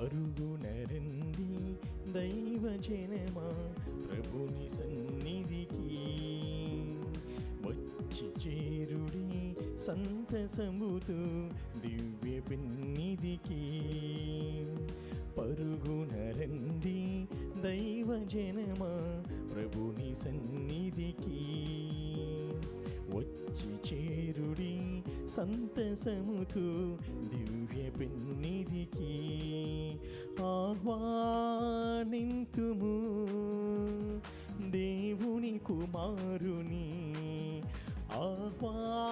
పరుగున రండి దైవజనమా ప్రభుని సన్నిధికి, వచ్చి చేరుడి సంతసముతో దివ్య పెన్నిధికి. పరుగున రండి దైవజనమా ప్రభుని సన్నిధికి, వచ్చి చేరుడి సంతసముతో దివ్య పెన్నిధికి. ఆహ్వానింతుము దేవుని కుమారుని, ఆహ్వానింతుము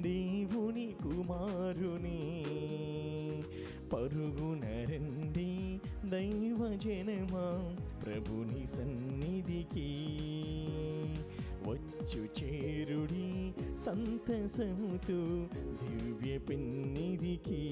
దేవుని కుమారుని. పరుగున రండి దైవజనమా ప్రభుని సన్నిధికి, వచ్చు చేరుడి సంతసముతో దివ్య పెన్నిధికి.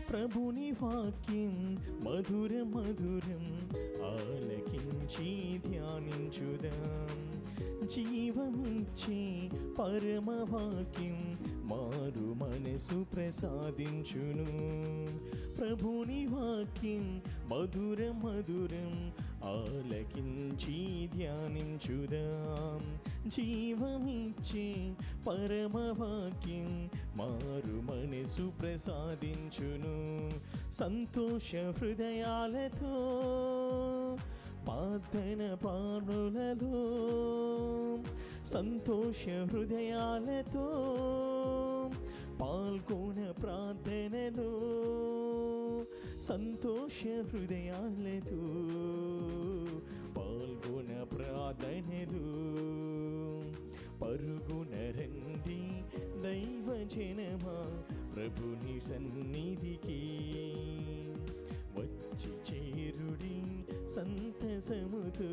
ప్రభుని వాక్యం మధుర మధురం ఆలకించి ధ్యానించుదాం. జీవమిచ్చే పరమ వాక్యం మారు మనసు ప్రసాదించును. ప్రభుని వాక్యం మధుర మధురం ఆలకించి ధ్యానించుదాం. జీవమిచ్చే పరమ వాక్యం మారు మనసు ప్రసాదించును. సంతోష హృదయాలతో ప్రార్థన పానులలో, సంతోష హృదయాలతో పాల్గొన ప్రార్థనలో, సంతోష హృదయాలతో పాల్గొన ప్రార్థనలు. పరుగున రండి దైవజనమా ప్రభుని సన్నిధికి, వచ్చి చేరుడి సంతసముతో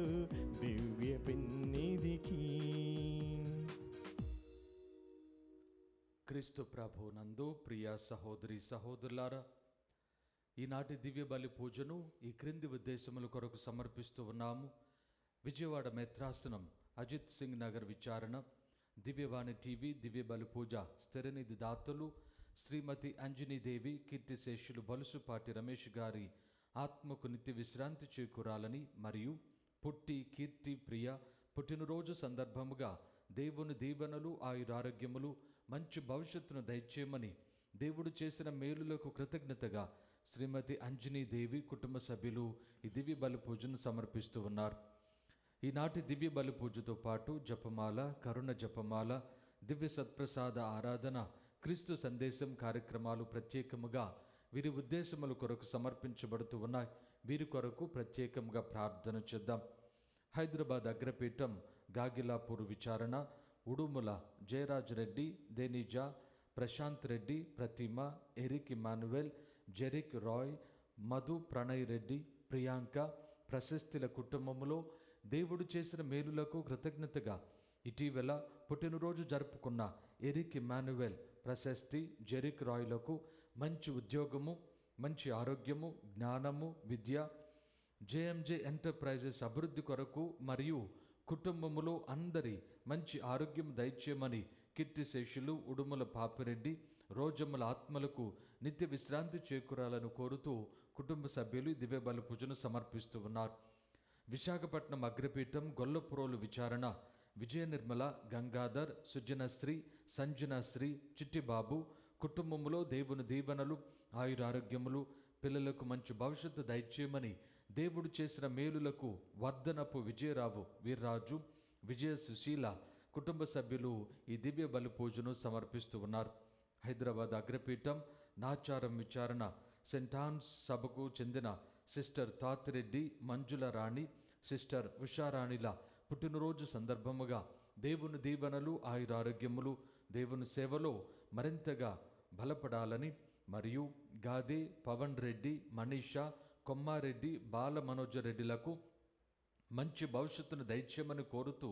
దివ్య పెన్నిధికి. క్రీస్తు ప్రభు నందు ప్రియ సహోదరి సహోదరులారా, ఈనాటి దివ్య బలి పూజను ఈ క్రింది ఉద్దేశముల కొరకు సమర్పిస్తూ ఉన్నాము. విజయవాడ మెత్రాసనం అజిత్ సింగ్ నగర్ విచారణ, దివ్యవాణి టీవీ దివ్య బలి పూజ స్థిరనిధి దాతలు శ్రీమతి అంజనీదేవి కీర్తిశేషులు బలుసుపాటి రమేష్ గారి ఆత్మకు నిత్య విశ్రాంతి చేకూరాలని మరియు పుట్టి కీర్తి ప్రియ పుట్టినరోజు సందర్భముగా దేవుని దీవెనలు ఆయురారోగ్యములు మంచి భవిష్యత్తును దయచేయమని దేవుడు చేసిన మేలులకు కృతజ్ఞతగా శ్రీమతి అంజనీదేవి కుటుంబ సభ్యులు ఈ దివ్య బలి పూజను సమర్పిస్తూ ఉన్నారు. ఈనాటి దివ్య బలి పూజతో పాటు జపమాల, కరుణ జపమాల, దివ్య సత్ప్రసాద ఆరాధన, క్రీస్తు సందేశం కార్యక్రమాలు ప్రత్యేకముగా వీరి ఉద్దేశముల కొరకు సమర్పించబడుతూ ఉన్నాయి. వీరి కొరకు ప్రత్యేకంగా ప్రార్థన చేద్దాం. హైదరాబాద్ అగ్రపీఠం గాగిలాపూర్ విచారణ ఉడుముల జయరాజ్ రెడ్డి, దేనిజా, ప్రశాంత్ రెడ్డి, ప్రతిమ, ఎరిక్ ఇమానువెల్, జెరిక్ రాయ్, మధు ప్రణయ్ రెడ్డి, ప్రియాంక ప్రశస్తిల కుటుంబములో దేవుడు చేసిన మేలులకు కృతజ్ఞతగా ఇటీవల పుట్టినరోజు జరుపుకున్న ఎరిక్ ఇమానువెల్, ప్రశస్తి, జెరిక్ రాయ్లకు మంచి ఉద్యోగము, మంచి ఆరోగ్యము, జ్ఞానము, విద్య, జేఎంజే ఎంటర్ప్రైజెస్ అభివృద్ధి కొరకు మరియు కుటుంబములో అందరి మంచి ఆరోగ్యం దయచేయమని కీర్తిశేషులు ఉడుమల పాపిరెడ్డి, రోజమ్మల ఆత్మలకు నిత్య విశ్రాంతి చేకూరాలను కోరుతూ కుటుంబ సభ్యులు దివ్య బలి పూజను సమర్పిస్తూ ఉన్నారు. విశాఖపట్నం అగ్రపీఠం గొల్లపురోలు విచారణ విజయ నిర్మల, గంగాధర్, సుజనశ్రీ, సంజనశ్రీ, చిట్టిబాబు కుటుంబంలో దేవుని దీవెనలు ఆయురారోగ్యములు పిల్లలకు మంచి భవిష్యత్తు దయచేయమని దేవుడు చేసిన మేలులకు వర్ధనపు విజయరావు, వీర్రాజు, విజయ సుశీల కుటుంబ సభ్యులు ఈ దివ్య బలి పూజను సమర్పిస్తూ ఉన్నారు. హైదరాబాద్ అగ్రపీఠం నాచారం విచారణ సెయింట్ ఆన్స్ సభకు చెందిన సిస్టర్ తాతిరెడ్డి, మంజుల రాణి, సిస్టర్ ఉషారాణిల పుట్టినరోజు సందర్భముగా దేవుని దీవెనలు ఆయురారోగ్యములు దేవుని సేవలో మరింతగా బలపడాలని మరియు గాదే, పవన్ రెడ్డి, మనీషా, కొమ్మారెడ్డి, బాల మనోజ రెడ్డిలకు మంచి భవిష్యత్తును దయచేయమని కోరుతూ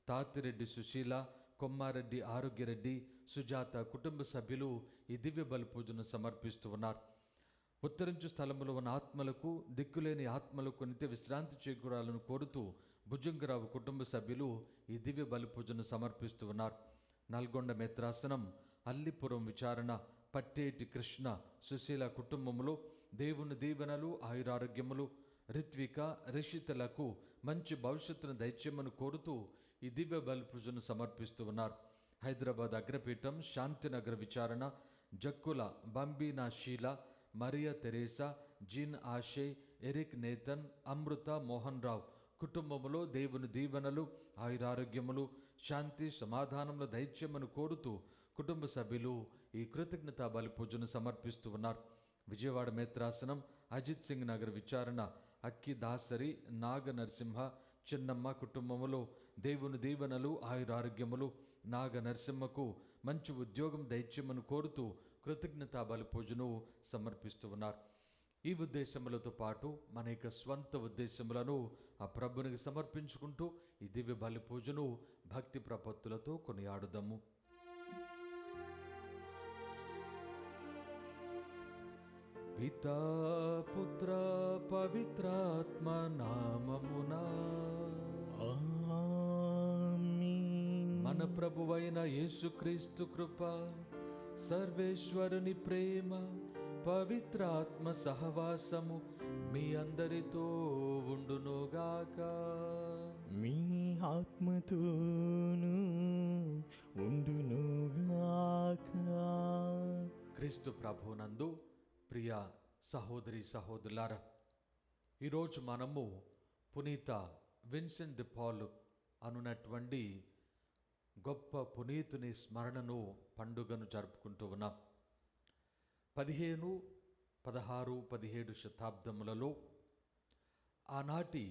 తాతిరెడ్డి సుశీల, కొమ్మారెడ్డి ఆరోగ్యరెడ్డి, సుజాత కుటుంబ సభ్యులు ఈ దివ్య బలి పూజను సమర్పిస్తూ ఉన్నారు. ఉత్తరించు స్థలంలో ఉన్న ఆత్మలకు, దిక్కులేని ఆత్మలకు నిత్య విశ్రాంతి చేకూరాలను కోరుతూ భుజంగరావు కుటుంబ సభ్యులు ఈ దివ్య బలి పూజను సమర్పిస్తూ ఉన్నారు. నల్గొండ మెత్రాసనం, అల్లిపురం విచారణ, పట్టేటి కృష్ణ, సుశీల కుటుంబంలో దేవుని దీవెనలు, ఆయురారోగ్యములు, రిత్విక, రిషితలకు మంచి భవిష్యత్తును దయచేయమని కోరుతూ ఈ దివ్య బలి పూజను సమర్పిస్తూ ఉన్నారు. హైదరాబాద్ అగ్రపీఠం, శాంతినగర్ విచారణ, Jakkula Bambina Sheela, Maria Teresa, Jean Ashe, Eric Nathan, Amrutha Mohan Rao కుటుంబంలో దేవుని దీవెనలు, ఆయురారోగ్యములు, శాంతి సమాధానంలో దయచేయమని కోరుతూ కుటుంబ సభ్యులు ఈ కృతజ్ఞతా బలి పూజను సమర్పిస్తూ ఉన్నారు. విజయవాడ మేత్రాసనం, అజిత్ సింగ్ నగర్ విచారణ, అక్కి దాసరి, నాగ నరసింహ, చిన్నమ్మ కుటుంబములో దేవుని దీవెనలు, ఆయురారోగ్యములు, నాగ నరసింహకు మంచి ఉద్యోగం దయచేయమని కోరుతూ కృతజ్ఞతా బలి పూజను సమర్పిస్తూ ఉన్నారు. ఈ ఉద్దేశములతో పాటు మన యొక్క స్వంత ఉద్దేశములను ఆ ప్రభునికి సమర్పించుకుంటూ ఈ దివ్య బలి పూజను భక్తి ప్రపత్తులతో కొనియాడుదాము. పితా పుత్ర పవిత్రాత్మ నామమునా ఆమేన్. మన ప్రభువైన యేసుక్రీస్తు కృప, సర్వేశ్వరుని ప్రేమ, పవిత్రాత్మ సహవాసము మీ అందరితో ఉండునుగాక. మీ ఆత్మతోను ఉండునుగాక. క్రీస్తు ప్రభునందు ప్రియ సహోదరి సహోదరులారా, ఈరోజు మనము పునీత విన్సెంట్ ది పాల్ అనున్నటువంటి గొప్ప పునీతుని స్మరణను పండుగను జరుపుకుంటూ ఉన్నాం. 15, 16, 17 శతాబ్దములలో ఆనాటి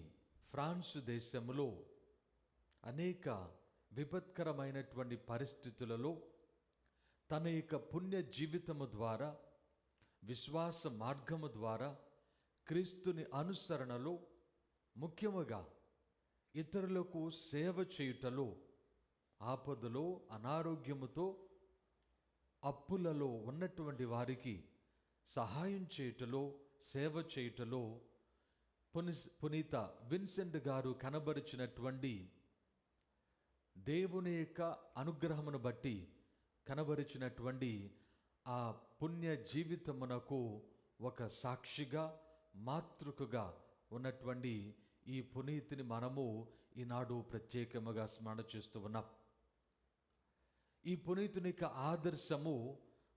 ఫ్రాన్స్ దేశములో అనేక విపత్కరమైనటువంటి పరిస్థితులలో తన యొక్క పుణ్య జీవితము ద్వారా, విశ్వాస మార్గము ద్వారా, క్రీస్తుని అనుసరణలో, ముఖ్యముగా ఇతరులకు సేవ చేయుటలో, ఆపదలో, అనారోగ్యముతో, అప్పులలో ఉన్నటువంటి వారికి సహాయం చేయుటలో, సేవ చేయుటలో పునీత విన్సెంట్ గారు కనబరిచినటువంటి దేవుని యొక్క అనుగ్రహమును బట్టి కనబరిచినటువంటి ఆ పుణ్య జీవితమునకు ఒక సాక్షిగా, మాతృకగా ఉన్నటువంటి ఈ పునీతిని మనము ఈనాడు ప్రత్యేకముగా స్మరణ చేస్తూ ఉన్నాం. ఈ పునీతుని యొక్క ఆదర్శము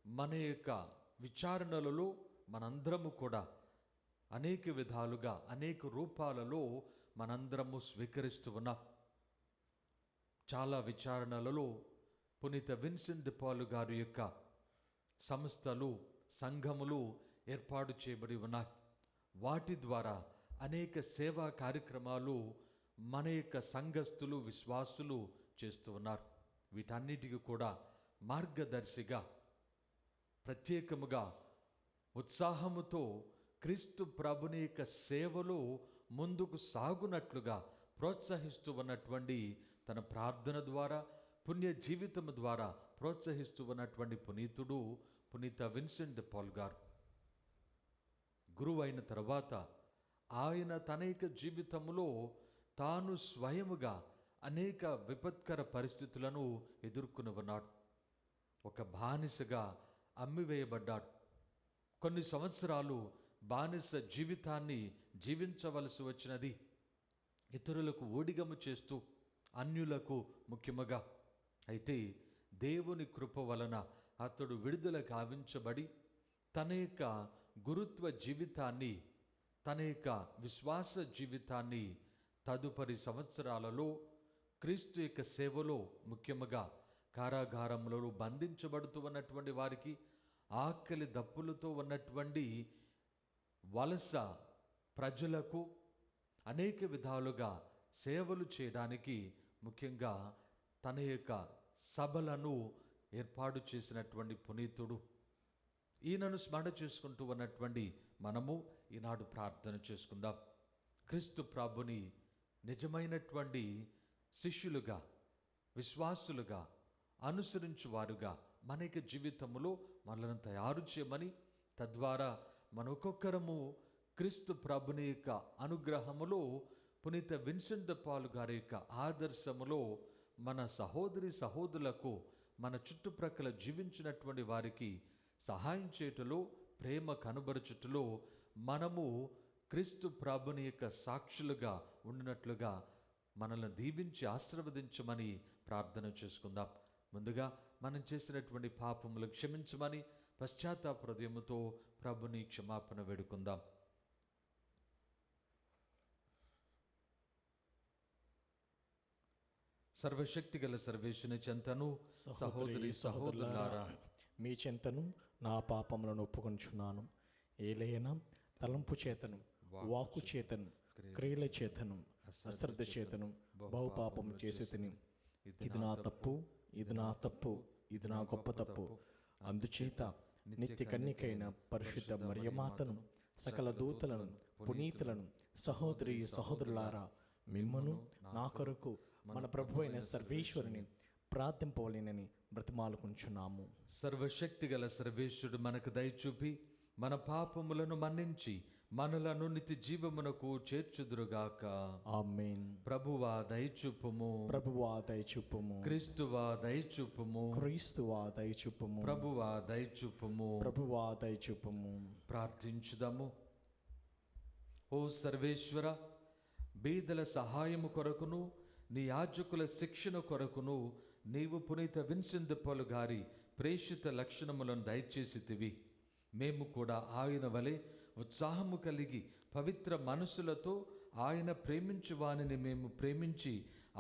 మన యొక్క విచారణలలో మనందరము కూడా అనేక విధాలుగా, అనేక రూపాలలో మనందరము స్వీకరిస్తూ ఉన్నాం. చాలా విచారణలలో పునీత విన్సెంట్ ది పాల్ గారి యొక్క సంస్థలు, సంఘములు ఏర్పాటు చేయబడి ఉన్నాయి. వాటి ద్వారా అనేక సేవా కార్యక్రమాలు మన యొక్క సంఘస్థులు, విశ్వాసులు చేస్తూ ఉన్నారు. వీటన్నిటికీ కూడా మార్గదర్శిగా, ప్రత్యేకముగా ఉత్సాహముతో క్రీస్తు ప్రభుని యొక్క సేవలో ముందుకు సాగునట్లుగా ప్రోత్సహిస్తూ ఉన్నటువంటి, తన ప్రార్థన ద్వారా, పుణ్య జీవితము ద్వారా ప్రోత్సహిస్తూ ఉన్నటువంటి పునీతుడు పునీత విన్సెంట్ ది పాల్ గారు. గురువు అయిన తర్వాత ఆయన తన యొక్క జీవితంలో తాను స్వయముగా అనేక విపత్కర పరిస్థితులను ఎదుర్కొని ఉన్నాడు. ఒక బానిసగా అమ్మివేయబడ్డాడు. కొన్ని సంవత్సరాలు బానిస జీవితాన్ని జీవించవలసి వచ్చినది. ఇతరులకు ఊడిగము చేస్తూ, అన్యులకు ముఖ్యముగా. అయితే దేవుని కృప వలన అతడు విడుదల గావించబడి తన యొక్క గురుత్వ జీవితాన్ని, తన యొక్క విశ్వాస జీవితాన్ని తదుపరి సంవత్సరాలలో క్రీస్తు యొక్క సేవలో, ముఖ్యముగా కారాగారములలో బంధించబడుతూ ఉన్నటువంటి వారికి, ఆకలి దప్పులతో ఉన్నటువంటి వలస ప్రజలకు అనేక విధాలుగా సేవలు చేయడానికి, ముఖ్యంగా తన యొక్క సభలను ఏర్పాటు చేసినటువంటి పునీతుడు. ఈయనను స్మరణ చేసుకుంటూ ఉన్నటువంటి మనము ఈనాడు ప్రార్థన చేసుకుందాం. క్రీస్తు ప్రభుని నిజమైనటువంటి శిష్యులుగా, విశ్వాసులుగా, అనుసరించువారుగా మన యొక్క జీవితంలో మనల్ని తయారు చేయమని, తద్వారా మన ఒక్కొక్కరము క్రీస్తు ప్రభుని యొక్క అనుగ్రహములో, పునీత విన్సెంట్ ద పాల్ గారి యొక్క ఆదర్శములో మన సహోదరి సహోదరులకు, మన చుట్టుప్రక్కల జీవించినటువంటి వారికి సహాయం చేయుటలో, ప్రేమ కనబరుచుటలో మనము క్రీస్తు ప్రభుని యొక్క సాక్షులుగా ఉండినట్లుగా మనల్ని దీవించి ఆశీర్వదించమని ప్రార్థన చేసుకుందాం. ముందుగా మనం చేసినటువంటి పాపములు క్షమించమని పశ్చాత్తాప హృదయముతో ప్రభుని క్షమాపణ వేడుకుందాం. సర్వశక్తిగల సర్వేశ్వరుని చెంతను సహోదరి సహోదరులారా, మీ చెంతను నా పాపములను ఒప్పుకొనుచున్నాను. ఏలైనా తలంపు చేతను, వాక్కు చేతను, క్రియల చేతను, అశ్రద్ధ చేతను బహుపాపము చేసి తిని. ఇది నా తప్పు, ఇది నా తప్పు, ఇది నా గొప్ప తప్పు. అందుచేత నిత్య కన్యకైన పరిశుద్ధ మరియమాతను, సకల దూతలను, పునీతులను, సహోదరి సహోదరులారా, మిమ్మను నా కొరకు మన ప్రభు అయిన సర్వేశ్వరుని ప్రార్థింపవలెనని బ్రతిమాలుకుంటున్నాము. సర్వశక్తిగల సర్వేశ్వరుడు మనకు దయచూపి మన పాపములను మన్నించి మనలను నిత్య జీవమునకు చేర్చుదురుగాక. ఆమేన్. ప్రభువా దయచూపుము, ప్రభువా దయచూపుము. క్రీస్తువా దయచూపుము, క్రీస్తువా దయచూపుము. ప్రభువా దయచూపుము. ప్రభువా దయచూపుము. ప్రార్థించుదాము. ఓ సర్వేశ్వర, బీదల సహాయము కొరకును, నీ యాజకుల శిక్షణ కొరకును నీవు పునీత విన్సెంట్ ద పాల్ గారి ప్రేషిత లక్షణములను దయచేసితివి. మేము కూడా ఆయన వలె ఉత్సాహము కలిగి పవిత్ర మనసులతో ఆయన ప్రేమించు వానిని మేము ప్రేమించి,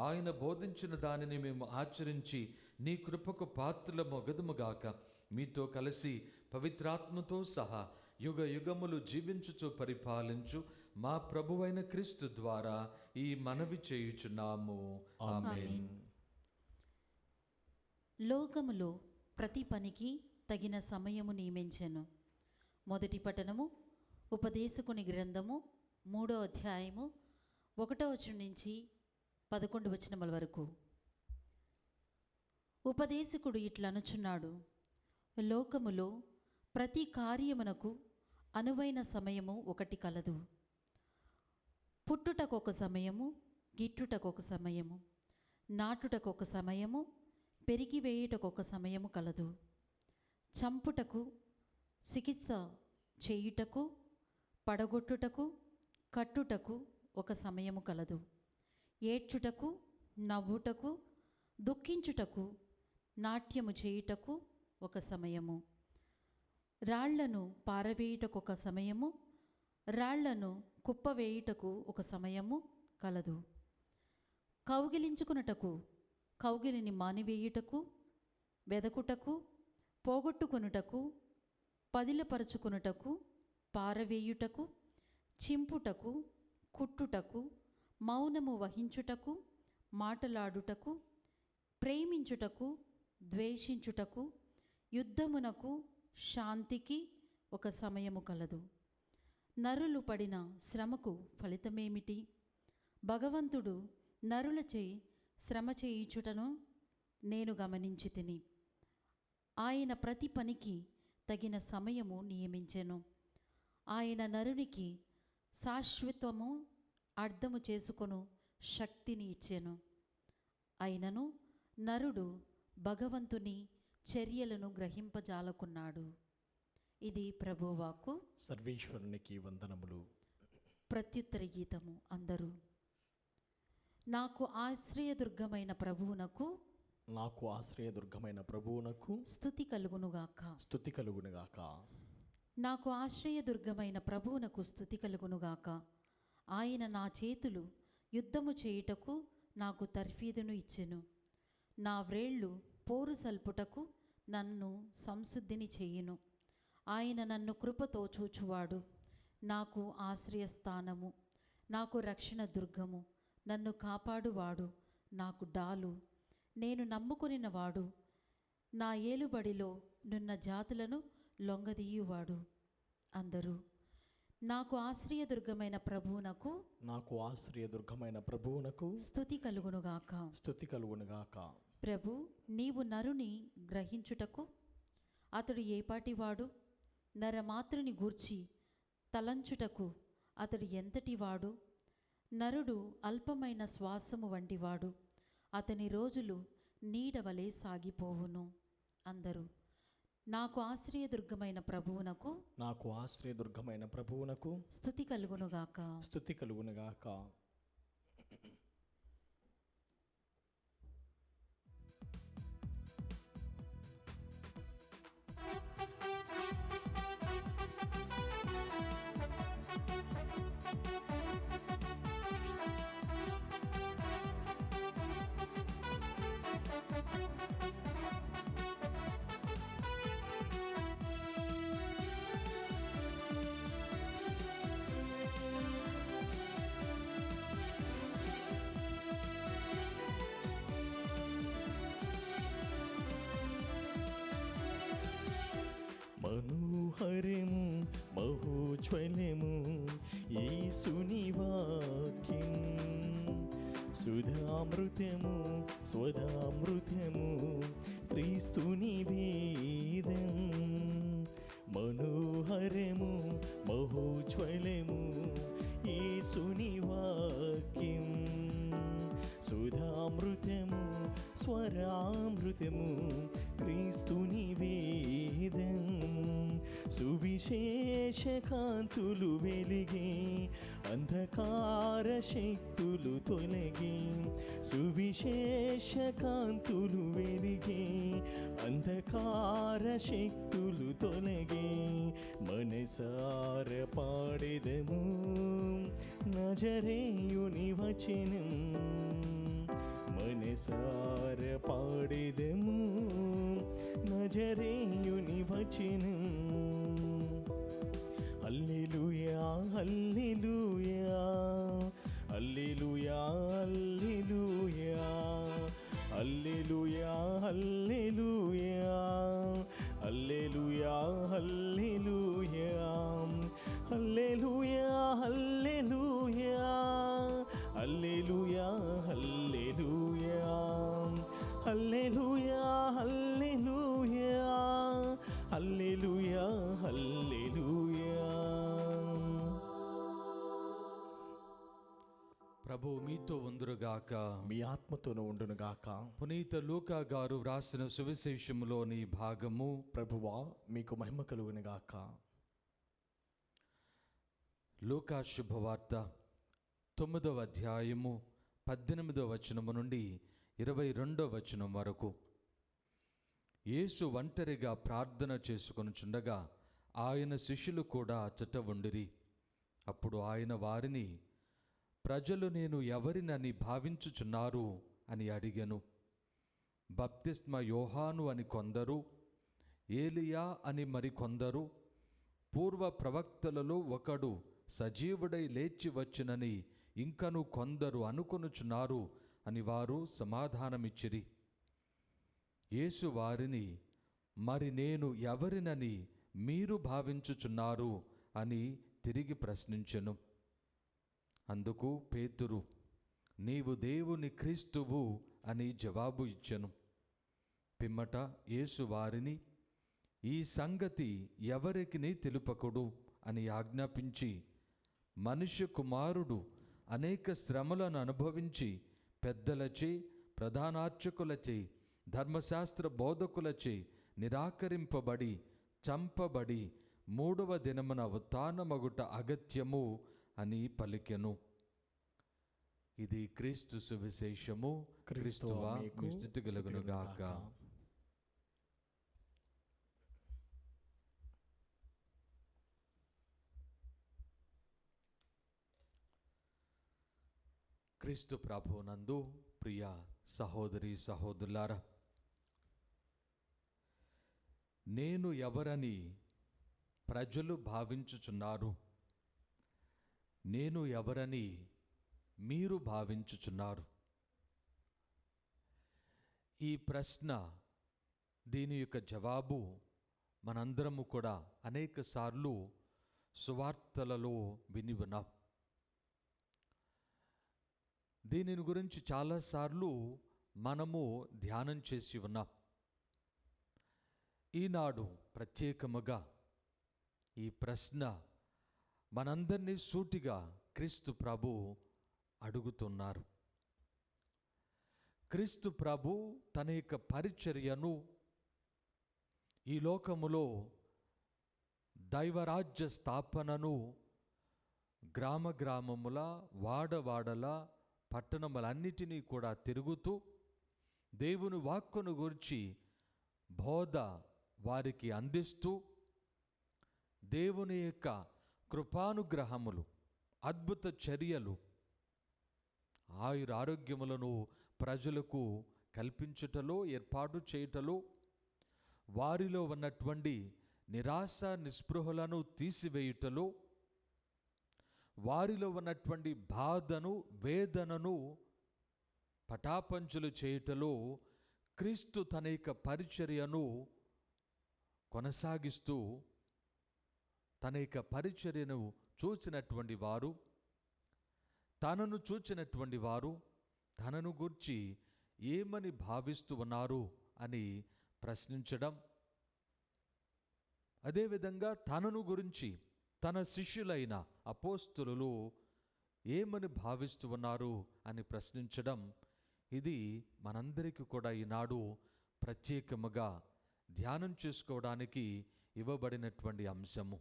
ఆయన బోధించిన దానిని మేము ఆచరించి నీ కృపకు పాత్రులమొగదుముగాక. మీతో కలిసి పవిత్రాత్మతో సహా యుగ యుగములు జీవించుచు పరిపాలించు మా ప్రభువైన క్రీస్తు ద్వారా ఈ మనవి చేయుచున్నాము. ఆమేన్. లోకములో ప్రతి పనికి తగిన సమయము నియమించెను. మొదటి పట్టణము ఉపదేశకుని గ్రంథము 3వ అధ్యాయము 1వ వచనం నుంచి 11వ వచనముల వరకు. ఉపదేశకుడు ఇట్లనుచున్నాడు: లోకములో ప్రతి కార్యమునకు అనువైన సమయము ఒకటి కలదు. పుట్టుటకొక సమయము, గిట్టుటకొక సమయము, నాటుటకొక సమయము, పెరిగివేయుటకొక సమయము కలదు. చంపుటకు, చికిత్స చేయుటకు, పడగొట్టుటకు, కట్టుటకు ఒక సమయము కలదు. ఏడ్చుటకు, నవ్వుటకు, దుఃఖించుటకు, నాట్యము చేయుటకు ఒక సమయము, రాళ్లను పారవేయుటకొక సమయము, రాళ్లను కుప్పవేయుటకు ఒక సమయము కలదు. కౌగిలించుకున్నటకు, కౌగిలిని మానివేయుటకు, వెదకుటకు, పోగొట్టుకొనుటకు, పదిలపరుచుకొనుటకు, పారవేయుటకు, చింపుటకు, కుట్టుటకు, మౌనము వహించుటకు, మాటలాడుటకు, ప్రేమించుటకు, ద్వేషించుటకు, యుద్ధమునకు, శాంతికి ఒక సమయము కలదు. నరులు పడిన శ్రమకు ఫలితమేమిటి? భగవంతుడు నరులచే శ్రమ చేయుచుటను నేను గమనించి తిని. ఆయన ప్రతి పనికి తగిన సమయము నియమించెను. ఆయన నరునికి శాశ్వతము అర్థము చేసుకొను శక్తిని ఇచ్చెను. అయినను నరుడు భగవంతుని చర్యలను గ్రహింపజాలకున్నాడు. ఇది ప్రభువాక్కు. సర్వేశ్వరునికి వందనములు. ప్రత్యుత్తర గీతము. అందరూ: నాకు ఆశ్రయదుర్గమైన ప్రభువునకు, నాకు ఆశ్రయదుర్గమైన ప్రభువునకు స్తుతి కలుగునుగాక. స్తుతి కలుగునుగాక. నాకు ఆశ్రయదుర్గమైన ప్రభువునకు స్తుతి కలుగునుగాక. ఆయన నా చేతులు యుద్ధము చేయుటకు నాకు తర్ఫీదును ఇచ్చెను. నా వ్రేళ్ళు పోరు సల్పుటకు నన్ను సంశుద్ధిని చేయును. ఆయన నన్ను కృపతో చూచువాడు. నాకు ఆశ్రయస్థానము, నాకు రక్షణ దుర్గము, నన్ను కాపాడువాడు, నాకు డాలు, నేను నమ్ముకొనినవాడు, నా ఏలుబడిలో నున్న జాతులను లొంగదీయువాడు. అందరూ నాకు ఆశ్రయదుర్గమైన ప్రభువునకు నాకు ఆశ్రయదుర్గమైన ప్రభువునకు స్తుతి కలుగునుగాక. స్తుతి కలుగునుగాక. ప్రభు, నీవు నరుని గ్రహించుటకు అతడు ఏపాటివాడు? నరమాతృని గూర్చి తలంచుటకు అతడు ఎంతటివాడు? నరుడు అల్పమైన శ్వాసము వంటివాడు, అతని రోజులు నీడవలే సాగిపోవును. అందరూ నాకు ఆశ్రయదుర్గమైన ప్రభువునకు నాకు ఆశ్రయదుర్గమైన ప్రభువునకు స్తుతి కలుగునుగాక. స్తుతి కలుగునుగాక. మనోహరము బహుజ్వలము యేసుని వాక్యం, సుధామృతము స్వదామృతము క్రీస్తుని వేదం. మనోహరము బహుజ్వలము యేసుని వాక్యం, సుధామృతము స్వరామృతము క్రీస్తుని వేదం. సువిశేష కాంతులు వెలిగే, అంధకార శక్తులు తొలగే. సువిశేష కాంతులు వెలిగే, అంధకార శక్తులు తొలగే. మనసార పాడెదము నజరేయుని వచనం, మనసార పాడెదము నజరేయుని వచనం. హల్లెలూయా హల్లెలూయా హల్లెలూయా హల్లెలూయా హల్లెలూయా హల్లెలూయా హల్లెలూయా హల్లెలూయా హల్లెలూయా హల్లెలూయా హల్లెలూయా హల్లెలూయా హల్లెలూయా హల్లెలూయా హల్లెలూయా హల్లెలూయా. ప్రభు మీతో ఉందురుగాక. మీ ఆత్మతోనూ ఉండునుగాక. పునీత లూకా గారు వ్రాసిన సువిశేషములోని భాగము. ప్రభువా మీకు మహిమ కలుగునుగాక. లూకా శుభవార్త 9వ అధ్యాయము 18వ వచనము నుండి 22వ వచనం వరకు. యేసు ఒంటరిగా ప్రార్థన చేసుకొనుచుండగా ఆయన శిష్యులు కూడా అచ్చట ఉండిరి. అప్పుడు ఆయన వారిని, ప్రజలు నేను ఎవరినని భావించుచున్నారు అని అడిగెను. బప్తిస్మ యోహాను అని కొందరు, ఏలియా అని మరికొందరు, పూర్వ ప్రవక్తలలో ఒకడు సజీవుడై లేచి వచ్చునని ఇంకను కొందరు అనుకొనుచున్నారు అని వారు సమాధానమిచ్చిరి. యేసు వారిని, మరి నేను ఎవరినని మీరు భావించుచున్నారు అని తిరిగి ప్రశ్నించెను. అందుకు పేతురు, నీవు దేవుని క్రీస్తువు అని జవాబు ఇచ్చెను. పిమ్మట యేసు వారిని, ఈ సంగతి ఎవరికిని తెలుపకుడు అని ఆజ్ఞాపించి, మనుష్య కుమారుడు అనేక శ్రమలను అనుభవించి పెద్దలచే, ప్రధానార్చకులచే, ధర్మశాస్త్ర బోధకులచే నిరాకరింపబడి చంపబడి 3వ దినమున ఉత్థానమగుట అగత్యము అని పలికెను. ఇది క్రీస్తు సువిశేషము. క్రీస్తువా మీకు మీ స్తుతి కలుగునుగాక. క్రీస్తు ప్రభువునందు ప్రియ సహోదరి సహోదరులారా, నేను ఎవరని ప్రజలు భావించుచున్నారు? నేను ఎవరని మీరు భావించుచున్నారు? ఈ ప్రశ్న దీని యొక్క జవాబు మనందరము కూడా అనేక సార్లు సువార్తలలో విని ఉన్నాం. దీనిని గురించి చాలాసార్లు మనము ధ్యానం చేసి ఉన్నాం. ఈనాడు ప్రత్యేకముగా ఈ ప్రశ్న మనందరినీ సూటిగా క్రీస్తు ప్రభు అడుగుతున్నారు. క్రీస్తు ప్రభు తన యొక్క పరిచర్యను ఈ లోకములో దైవరాజ్య స్థాపనను గ్రామ గ్రామముల, వాడవాడల, పట్టణములన్నిటినీ కూడా తిరుగుతూ దేవుని వాక్కును గురించి బోధ వారికి అందిస్తూ దేవుని యొక్క కృపానుగ్రహములు, అద్భుత చర్యలు, ఆయురారోగ్యములను ప్రజలకు కల్పించుటలో, ఏర్పాటు చేయుటలో, వారిలో ఉన్నటువంటి నిరాశ నిస్పృహలను తీసివేయుటలో, వారిలో ఉన్నటువంటి బాధను, వేదనను పటాపంచులు చేయుటలో క్రీస్తు తన యొక్క పరిచర్యను కొనసాగిస్తూ తన యొక్క పరిచర్యను చూచినటువంటి వారు, తనను చూచినటువంటి వారు తనను గూర్చి ఏమని భావిస్తూ ఉన్నారు అని ప్రశ్నించడం, అదేవిధంగా తనను గురించి తన శిష్యులైన అపోస్తులు ఏమని భావిస్తూ ఉన్నారు అని ప్రశ్నించడం, ఇది మనందరికీ కూడా ఈనాడు ప్రత్యేకముగా ధ్యానం చేసుకోవడానికి ఇవ్వబడినటువంటి అంశము.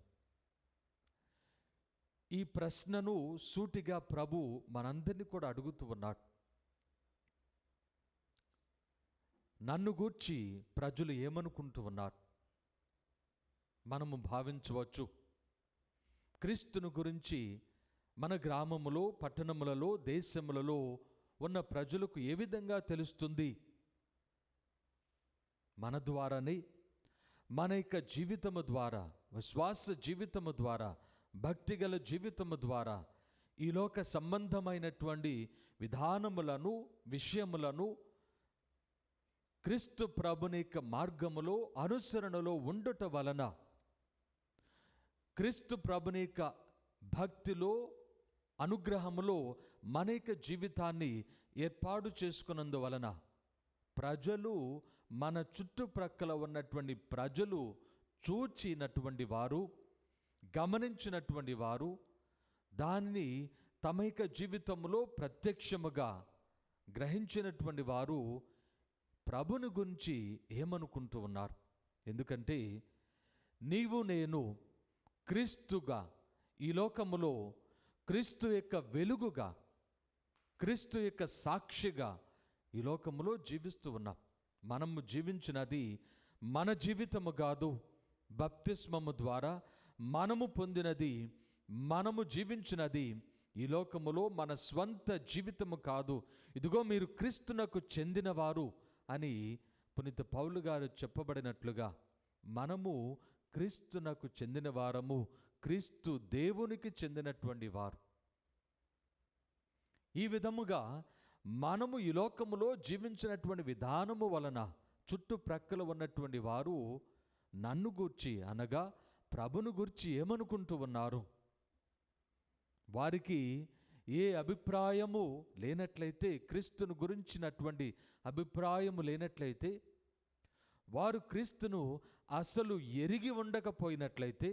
ఈ ప్రశ్నను సూటిగా ప్రభు మనందరినీ కూడా అడుగుతూ ఉన్నాడు. నన్ను గూర్చి ప్రజలు ఏమనుకుంటూ ఉన్నారు? మనము భావించవచ్చు, క్రీస్తును గురించి మన గ్రామములో, పట్టణములలో, దేశములలో ఉన్న ప్రజలకు ఏ విధంగా తెలుస్తుంది? మన ద్వారానే, మన యొక్క జీవితము ద్వారా, విశ్వాస జీవితము ద్వారా, భక్తిగల జీవితము ద్వారా ఈ లోక సంబంధమైనటువంటి విధానములను, విషయములను క్రీస్తు ప్రభుని యొక్క మార్గములో, అనుసరణలో ఉండుట వలన, క్రీస్తు ప్రభుని యొక్క భక్తిలో, అనుగ్రహములో మన యొక్క జీవితాన్ని ఏర్పాటు చేసుకున్నందువలన ప్రజలు, మన చుట్టుప్రక్కల ఉన్నటువంటి ప్రజలు చూచినటువంటి వారు, గమనించినటువంటి వారు దానిని తమ యొక్క జీవితంలో ప్రత్యక్షముగా గ్రహించినటువంటి వారు ప్రభుని గురించి ఏమనుకుంటూ ఉన్నారు? ఎందుకంటే నీవు నేను క్రీస్తుగా ఈ లోకములో క్రీస్తు యొక్క వెలుగుగా, క్రీస్తు యొక్క సాక్షిగా ఈ లోకములో జీవిస్తూ ఉన్నాం. మనము జీవించినది మన జీవితము కాదు, బప్తిస్మము ద్వారా మనము పొందినది, మనము జీవించినది ఈ లోకములో మన స్వంత జీవితము కాదు. ఇదిగో మీరు క్రీస్తునకు చెందినవారు అని పునీత పౌలు గారు చెప్పబడినట్లుగా మనము క్రీస్తునకు చెందిన వారము, క్రీస్తు దేవునికి చెందినటువంటి వారు. ఈ విధముగా మనము ఈ లోకములో జీవించినటువంటి విధానము వలన చుట్టుప్రక్కల ఉన్నటువంటి వారు నన్ను గూర్చి, అనగా ప్రభును గూర్చి ఏమనుకుంటూ ఉన్నారు? వారికి ఏ అభిప్రాయము లేనట్లయితే, క్రీస్తును గురించినటువంటి అభిప్రాయము లేనట్లయితే, వారు క్రీస్తును అసలు ఎరిగి ఉండకపోయినట్లయితే,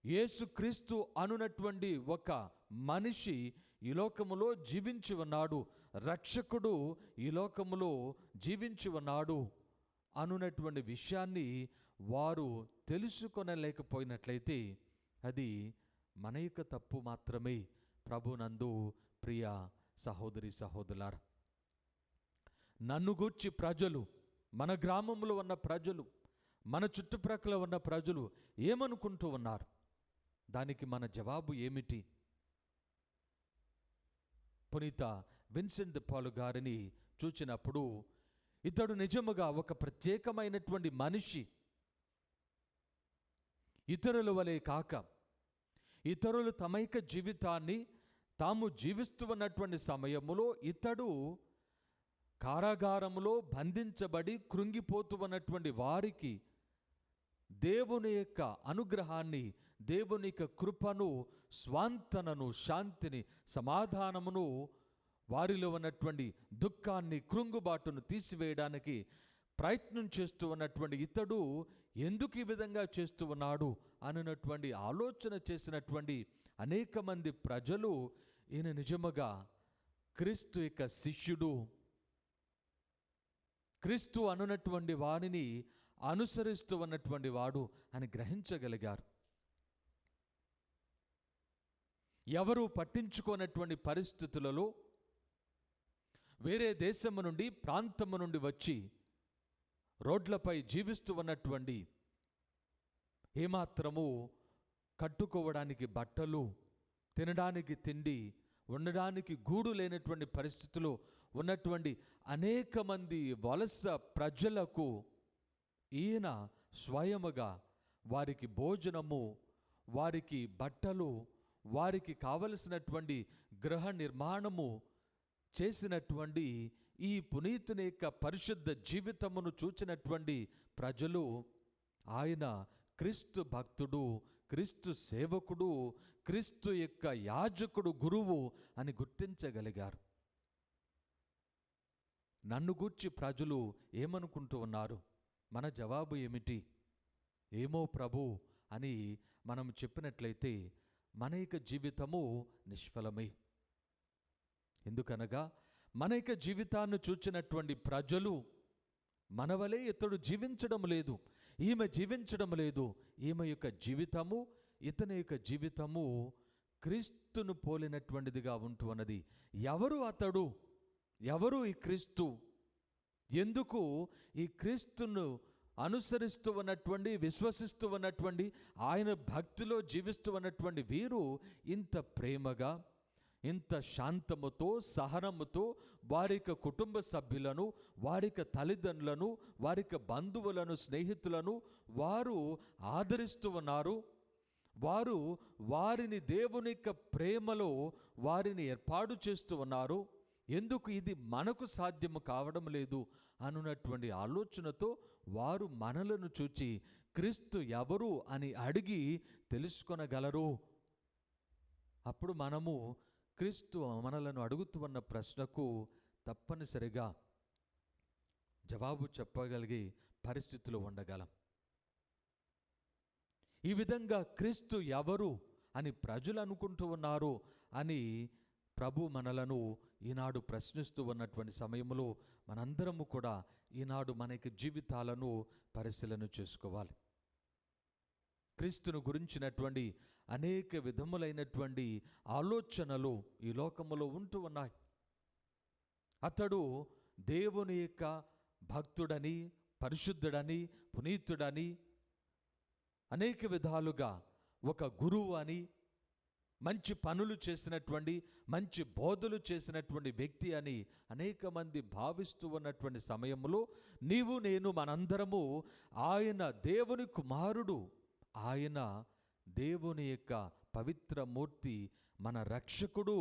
యేసుక్రీస్తు అనునటువంటి ఒక మనిషి ఈ లోకములో జీవించి ఉన్నాడు, రక్షకుడు ఈ లోకములో జీవించి ఉన్నాడు అనునటువంటి విషయాన్ని వారు తెలుసుకొనలేకపోయినట్లయితే అది మన యొక్క తప్పు మాత్రమే. ప్రభునందు ప్రియ సహోదరి సహోదరులారా, నన్ను గూర్చి ప్రజలు, మన గ్రామంలో ఉన్న ప్రజలు, మన చుట్టుప్రక్కల ఉన్న ప్రజలు ఏమనుకుంటూ ఉన్నారు? దానికి మన జవాబు ఏమిటి? పునీత విన్సెంట్ ది పాల్ గారిని చూచినప్పుడు ఇతడు నిజముగా ఒక ప్రత్యేకమైనటువంటి మనిషి. ఇతరుల వలె కాక, ఇతరులు తమ యొక్క జీవితాన్ని తాము జీవిస్తూ ఉన్నటువంటి సమయములో ఇతడు కారాగారములో బంధించబడి కృంగిపోతూ ఉన్నటువంటి వారికి దేవుని యొక్క అనుగ్రహాన్ని, దేవుని యొక్క కృపను, స్వాంతనను, శాంతిని, సమాధానమును, వారిలో ఉన్నటువంటి దుఃఖాన్ని, కృంగుబాటును తీసివేయడానికి ప్రయత్నం చేస్తూ ఉన్నటువంటి ఇతడు ఎందుకు ఈ విధంగా చేస్తూ ఉన్నాడు అన్నటువంటి ఆలోచన చేసినటువంటి అనేక మంది ప్రజలు ఈయన నిజముగా క్రీస్తు యొక్క శిష్యుడు, క్రీస్తు అనునటువంటి వారిని అనుసరిస్తూ ఉన్నటువంటి వాడు అని గ్రహించగలిగారు. ఎవరు పట్టించుకోనటువంటి పరిస్థితులలో వేరే దేశము నుండి, ప్రాంతము నుండి వచ్చి రోడ్లపై జీవిస్తూ ఉన్నటువంటి, ఏమాత్రము కట్టుకోవడానికి బట్టలు, తినడానికి తిండి, ఉండడానికి గూడు లేనటువంటి పరిస్థితులు ఉన్నటువంటి అనేక మంది వలస ప్రజలకు ఈయన స్వయముగా వారికి భోజనము, వారికి బట్టలు, వారికి కావలసినటువంటి గృహ నిర్మాణము చేసినటువంటి ఈ పునీతుని యొక్క పరిశుద్ధ జీవితమును చూచినటువంటి ప్రజలు ఆయన క్రీస్తు భక్తుడు, క్రీస్తు సేవకుడు, క్రీస్తు యొక్క యాజకుడు, గురువు అని గుర్తించగలిగారు. నన్ను గూర్చి ప్రజలు ఏమనుకుంటూ ఉన్నారు? మన జవాబు ఏమిటి? ఏమో ప్రభు అని మనం చెప్పినట్లయితే మన యొక్క జీవితము నిష్ఫలమే. ఎందుకనగా మన యొక్క జీవితాన్ని చూచినటువంటి ప్రజలు మనవలే ఇతడు జీవించడం లేదు, ఈమె జీవించడం లేదు, ఈమె యొక్క జీవితము, ఇతని యొక్క జీవితము క్రీస్తును పోలినటువంటిదిగా ఉంటూ ఉన్నది. ఎవరు అతడు? ఎవరు ఈ క్రీస్తు? ఎందుకు ఈ క్రీస్తును అనుసరిస్తూ ఉన్నటువంటి, విశ్వసిస్తూ ఉన్నటువంటి, ఆయన భక్తిలో జీవిస్తూ ఉన్నటువంటి వీరు ఇంత ప్రేమగా, ఇంత శాంతముతో, సహనముతో వారి యొక్క కుటుంబ సభ్యులను, వారి యొక్క తల్లిదండ్రులను, వారి యొక్క బంధువులను, స్నేహితులను వారు ఆదరిస్తూ ఉన్నారు. వారు వారిని దేవుని యొక్క ప్రేమలో వారిని ఏర్పాటు చేస్తూ ఉన్నారు. ఎందుకు ఇది మనకు సాధ్యము కావడం లేదు అనున్నటువంటి ఆలోచనతో వారు మనలను చూచి క్రీస్తు ఎవరు అని అడిగి తెలుసుకొనగలరు. అప్పుడు మనము క్రీస్తు మనలను అడుగుతున్న ప్రశ్నకు తప్పనిసరిగా జవాబు చెప్పగలిగే పరిస్థితులు ఉండగలం. ఈ విధంగా క్రీస్తు ఎవరు అని ప్రజలు అనుకుంటూ ఉన్నారు అని ప్రభు మనలను ఈనాడు ప్రశ్నిస్తూ ఉన్నటువంటి సమయంలో మనందరము కూడా ఈనాడు మన యొక్క జీవితాలను పరిశీలన చేసుకోవాలి. క్రీస్తును గురించినటువంటి అనేక విధములైనటువంటి ఆలోచనలు ఈ లోకములో ఉంటూ ఉన్నాయి. అతడు దేవుని యొక్క భక్తుడని, పరిశుద్ధుడని, పునీతుడని, అనేక విధాలుగా ఒక గురువు అని, మంచి పనులు చేసినటువంటి, మంచి బోధలు చేసినటువంటి వ్యక్తి అని అనేక మంది భావిస్తూ ఉన్నటువంటి సమయంలో నీవు నేను మనందరము ఆయన దేవుని కుమారుడు, ఆయన దేవుని యొక్క పవిత్ర మూర్తి, మన రక్షకుడు,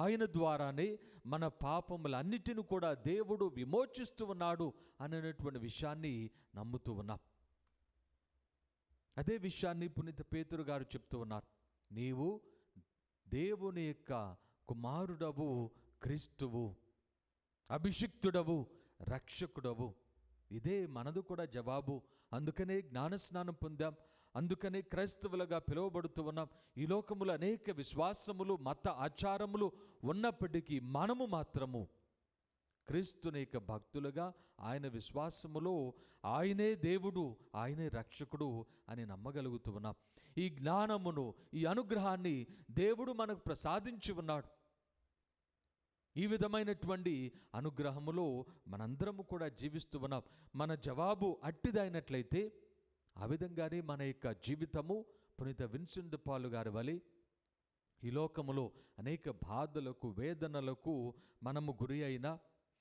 ఆయన ద్వారానే మన పాపములన్నిటిని కూడా దేవుడు విమోచిస్తూ ఉన్నాడు అనేటువంటి విషయాన్ని నమ్ముతూ ఉన్నాం. అదే విషయాన్ని పునీత పేతురు గారు చెప్తూ ఉన్నారు. నీవు దేవుని యొక్క కుమారుడవు, క్రీస్తువు, అభిషిక్తుడవు, రక్షకుడవు. ఇదే మనదు కూడా జవాబు. అందుకనే జ్ఞానస్నానం పొందాం, అందుకనే క్రైస్తవులుగా పిలువబడుతూ ఉన్నాం. ఈ లోకములో అనేక విశ్వాసములు, మత ఆచారములు ఉన్నప్పటికీ మనము మాత్రము క్రీస్తుని యొక్క భక్తులుగా, ఆయన విశ్వాసములో ఆయనే దేవుడు, ఆయనే రక్షకుడు అని నమ్మగలుగుతూ ఉన్నాం. ఈ జ్ఞానమును, ఈ అనుగ్రహాన్ని దేవుడు మనకు ప్రసాదించి ఉన్నాడు. ఈ విధమైనటువంటి అనుగ్రహములో మనందరము కూడా జీవిస్తూ ఉన్నాం. మన జవాబు అట్టిదైనట్లయితే ఆ విధంగానే మన యొక్క జీవితము పునీత విన్సెంట్ ది పాల్ గారి వలె ఈ లోకములో అనేక బాధలకు, వేదనలకు మనము గురి అయినా,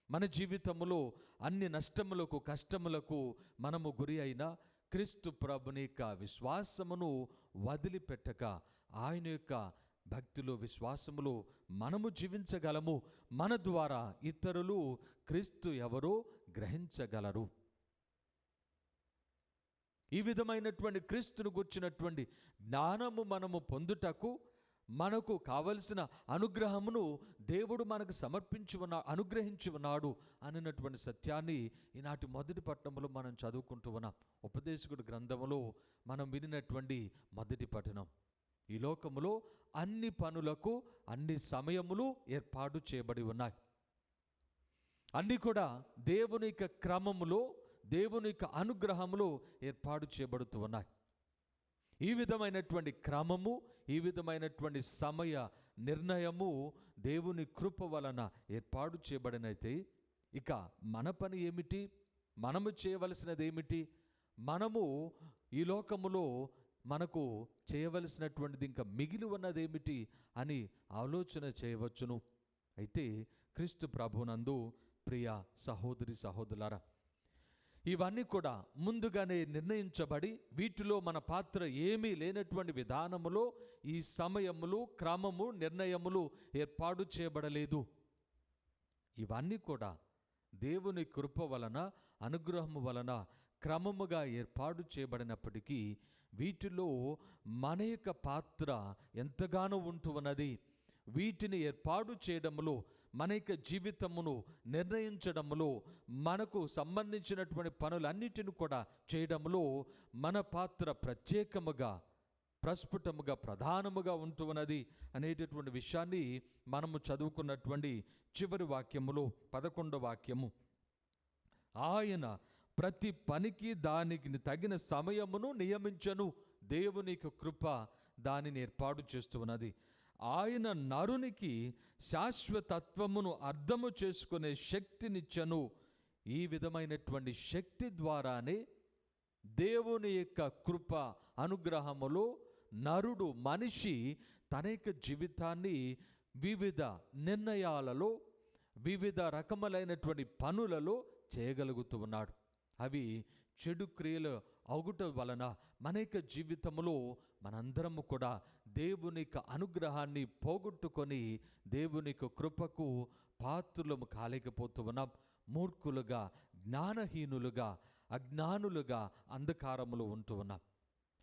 మన జీవితములో అన్ని నష్టములకు, కష్టములకు మనము గురి అయినా క్రీస్తు ప్రభుని యొక్క విశ్వాసమును వదిలిపెట్టక, ఆయన యొక్క భక్తిలో విశ్వాసములో మనము జీవించగలము. మన ద్వారా ఇతరులు క్రీస్తు ఎవరో గ్రహించగలరు. ఈ విధమైనటువంటి క్రీస్తును గుర్చినటువంటి జ్ఞానము మనము పొందుటకు మనకు కావలసిన అనుగ్రహమును దేవుడు మనకు అనుగ్రహించి ఉన్నాడు అన్నటువంటి సత్యాన్ని ఈనాటి మొదటి పట్టణంలో మనం చదువుకుంటూ ఉన్నాం. ఉపదేశకుడి గ్రంథములో మనం వినినటువంటి మొదటి పట్టణం. ఈ లోకములో అన్ని పనులకు అన్ని సమయములు ఏర్పాటు చేయబడి ఉన్నాయి. అన్నీ కూడా దేవుని యొక్క క్రమములో, దేవుని యొక్క అనుగ్రహములో ఏర్పాటు చేయబడుతూ ఉన్నాయి. ఈ విధమైనటువంటి క్రమము, ఈ విధమైనటువంటి సమయ నిర్ణయము దేవుని కృప వలన ఏర్పాటు చేయబడినైతే ఇక మన పని ఏమిటి? మనము చేయవలసినది ఏమిటి? మనము ఈ లోకములో మనకు చేయవలసినటువంటిది ఇంకా మిగిలి ఉన్నదేమిటి అని ఆలోచన చేయవచ్చును. అయితే క్రీస్తు ప్రభునందు ప్రియ సహోదరి సహోదరులారా, ఇవన్నీ కూడా ముందుగానే నిర్ణయించబడి వీటిలో మన పాత్ర ఏమీ లేనటువంటి విధానములో ఈ సమయములు, క్రమము, నిర్ణయములు ఏర్పాటు చేయబడలేదు. ఇవన్నీ కూడా దేవుని కృప వలన, అనుగ్రహము వలన క్రమముగా ఏర్పాటు చేయబడినప్పటికీ వీటిలో మన యొక్క పాత్ర ఎంతగానో ఉంటూ ఉన్నది. వీటిని ఏర్పాటు చేయడములో, మన యొక్క జీవితమును నిర్ణయించడములో, మనకు సంబంధించినటువంటి పనులన్నిటిని కూడా చేయడంలో మన పాత్ర ప్రత్యేకముగా, ప్రస్ఫుటముగా, ప్రధానముగా ఉంటూ ఉన్నది అనేటటువంటి విషయాన్ని మనము చదువుకున్నటువంటి చివరి వాక్యములో 11వ వాక్యము, ఆయన ప్రతి పనికి దానికి తగిన సమయమును నియమించను. దేవుని యొక్క కృప దానిని ఏర్పాటు చేస్తూ ఉన్నది. ఆయన నరునికి శాశ్వతత్వమును అర్థము చేసుకునే శక్తినిచ్చను. ఈ విధమైనటువంటి శక్తి ద్వారానే దేవుని యొక్క కృప అనుగ్రహములో నరుడు, మనిషి తన యొక్క జీవితాన్ని వివిధ నిర్ణయాలలో, వివిధ రకములైనటువంటి పనులలో చేయగలుగుతూ ఉన్నాడు. అవి చెడు క్రియలు అవుట వలన మన యొక్క జీవితంలో మనందరము కూడా దేవుని యొక్క అనుగ్రహాన్ని పోగొట్టుకొని దేవుని యొక్క కృపకు పాత్రులము కాలేకపోతూ ఉన్నాం. మూర్ఖులుగా, జ్ఞానహీనులుగా, అజ్ఞానులుగా అంధకారములో ఉంటూ ఉన్నాం.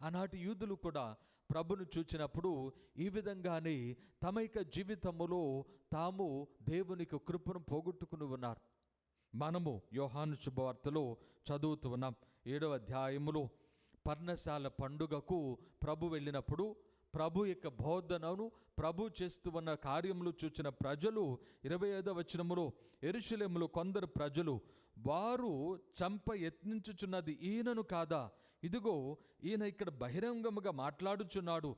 ఆనాటి యూదులు కూడా ప్రభును చూచినప్పుడు ఈ విధంగానే తమ యొక్క జీవితములో తాము దేవుని యొక్క కృపను పోగొట్టుకుని ఉన్నారు. మనము యోహాను శుభవార్తలో చదువుతూ ఉన్నాం. 7వ అధ్యాయములో పర్ణశాల పండుగకు ప్రభు వెళ్ళినప్పుడు ప్రభు యొక్క బోధనను, ప్రభు చేస్తూ ఉన్న కార్యములు చూచిన ప్రజలు 25వ వచనములో, యెరూషలేములో కొందరు ప్రజలు, వారు చంప యత్నించుచున్నది ఈయనను కాదా? ఇదిగో ఈయన ఇక్కడ బహిరంగముగా మాట్లాడుచున్నాడు.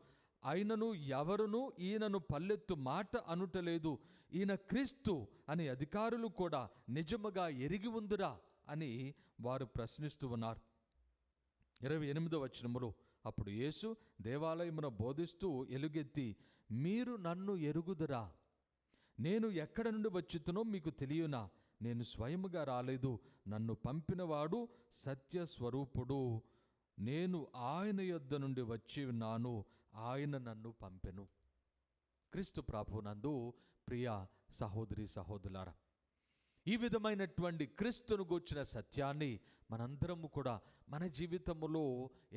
ఆయనను ఎవరునూ ఈయనను పల్లెత్తు మాట అనుటలేదు. ఈయన క్రీస్తు అని అధికారులు కూడా నిజముగా ఎరిగి ఉందిరా అని వారు ప్రశ్నిస్తూ ఉన్నారు. 28వ వచనములో, అప్పుడు యేసు దేవాలయమున బోధిస్తూ ఎలుగెత్తి, మీరు నన్ను ఎరుగుదురా? నేను ఎక్కడ నుండి వచ్చితునో మీకు తెలియనా? నేను స్వయముగా రాలేదు, నన్ను పంపినవాడు సత్యస్వరూపుడు. నేను ఆయన యొద్ద నుండి వచ్చి ఉన్నాను, ఆయన నన్ను పంపెను. క్రీస్తు ప్రభునందు ప్రియ సహోదరి సహోదరులారా, ఈ విధమైనటువంటి క్రీస్తును గూర్చిన సత్యాన్ని మనందరము కూడా మన జీవితములో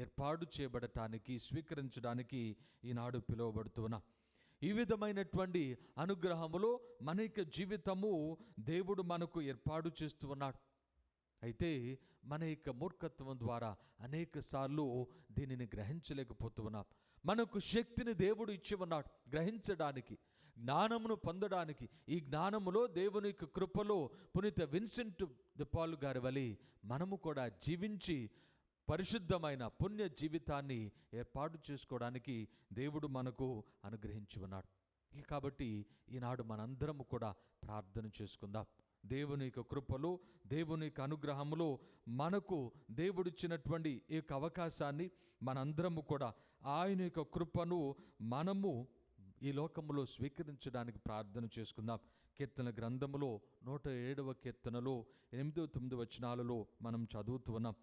ఏర్పాటు చేయబడటానికి, స్వీకరించడానికి ఈనాడు పిలువబడుతున్నాం. ఈ విధమైనటువంటి అనుగ్రహములో మన యొక్క జీవితము దేవుడు మనకు ఏర్పాటు చేస్తూ ఉన్నాడు. అయితే మన యొక్క మూర్ఖత్వం ద్వారా అనేక సార్లు దీనిని గ్రహించలేకపోతున్నాం. మనకు శక్తిని దేవుడు ఇచ్చి ఉన్నాడు గ్రహించడానికి, జ్ఞానమును పొందడానికి. ఈ జ్ఞానములో దేవుని యొక్క కృపలో పునీత విన్సెంట్ ది పాల్ గారి వలె మనము కూడా జీవించి పరిశుద్ధమైన పుణ్య జీవితాన్ని ఏర్పాటు చేసుకోవడానికి దేవుడు మనకు అనుగ్రహించి ఉన్నాడు. కాబట్టి ఈనాడు మనందరము కూడా ప్రార్థన చేసుకుందాం. దేవుని యొక్క కృపలో, దేవుని యొక్క అనుగ్రహములో మనకు దేవుడిచ్చినటువంటి ఈ యొక్క అవకాశాన్ని మనందరము కూడా ఆయన యొక్క కృపను మనము ఈ లోకములో స్వీకరించడానికి ప్రార్థన చేసుకుందాం. కీర్తన గ్రంథములో 107వ కీర్తనలో 8-9 వచనాలలో మనం చదువుతూ ఉన్నాం.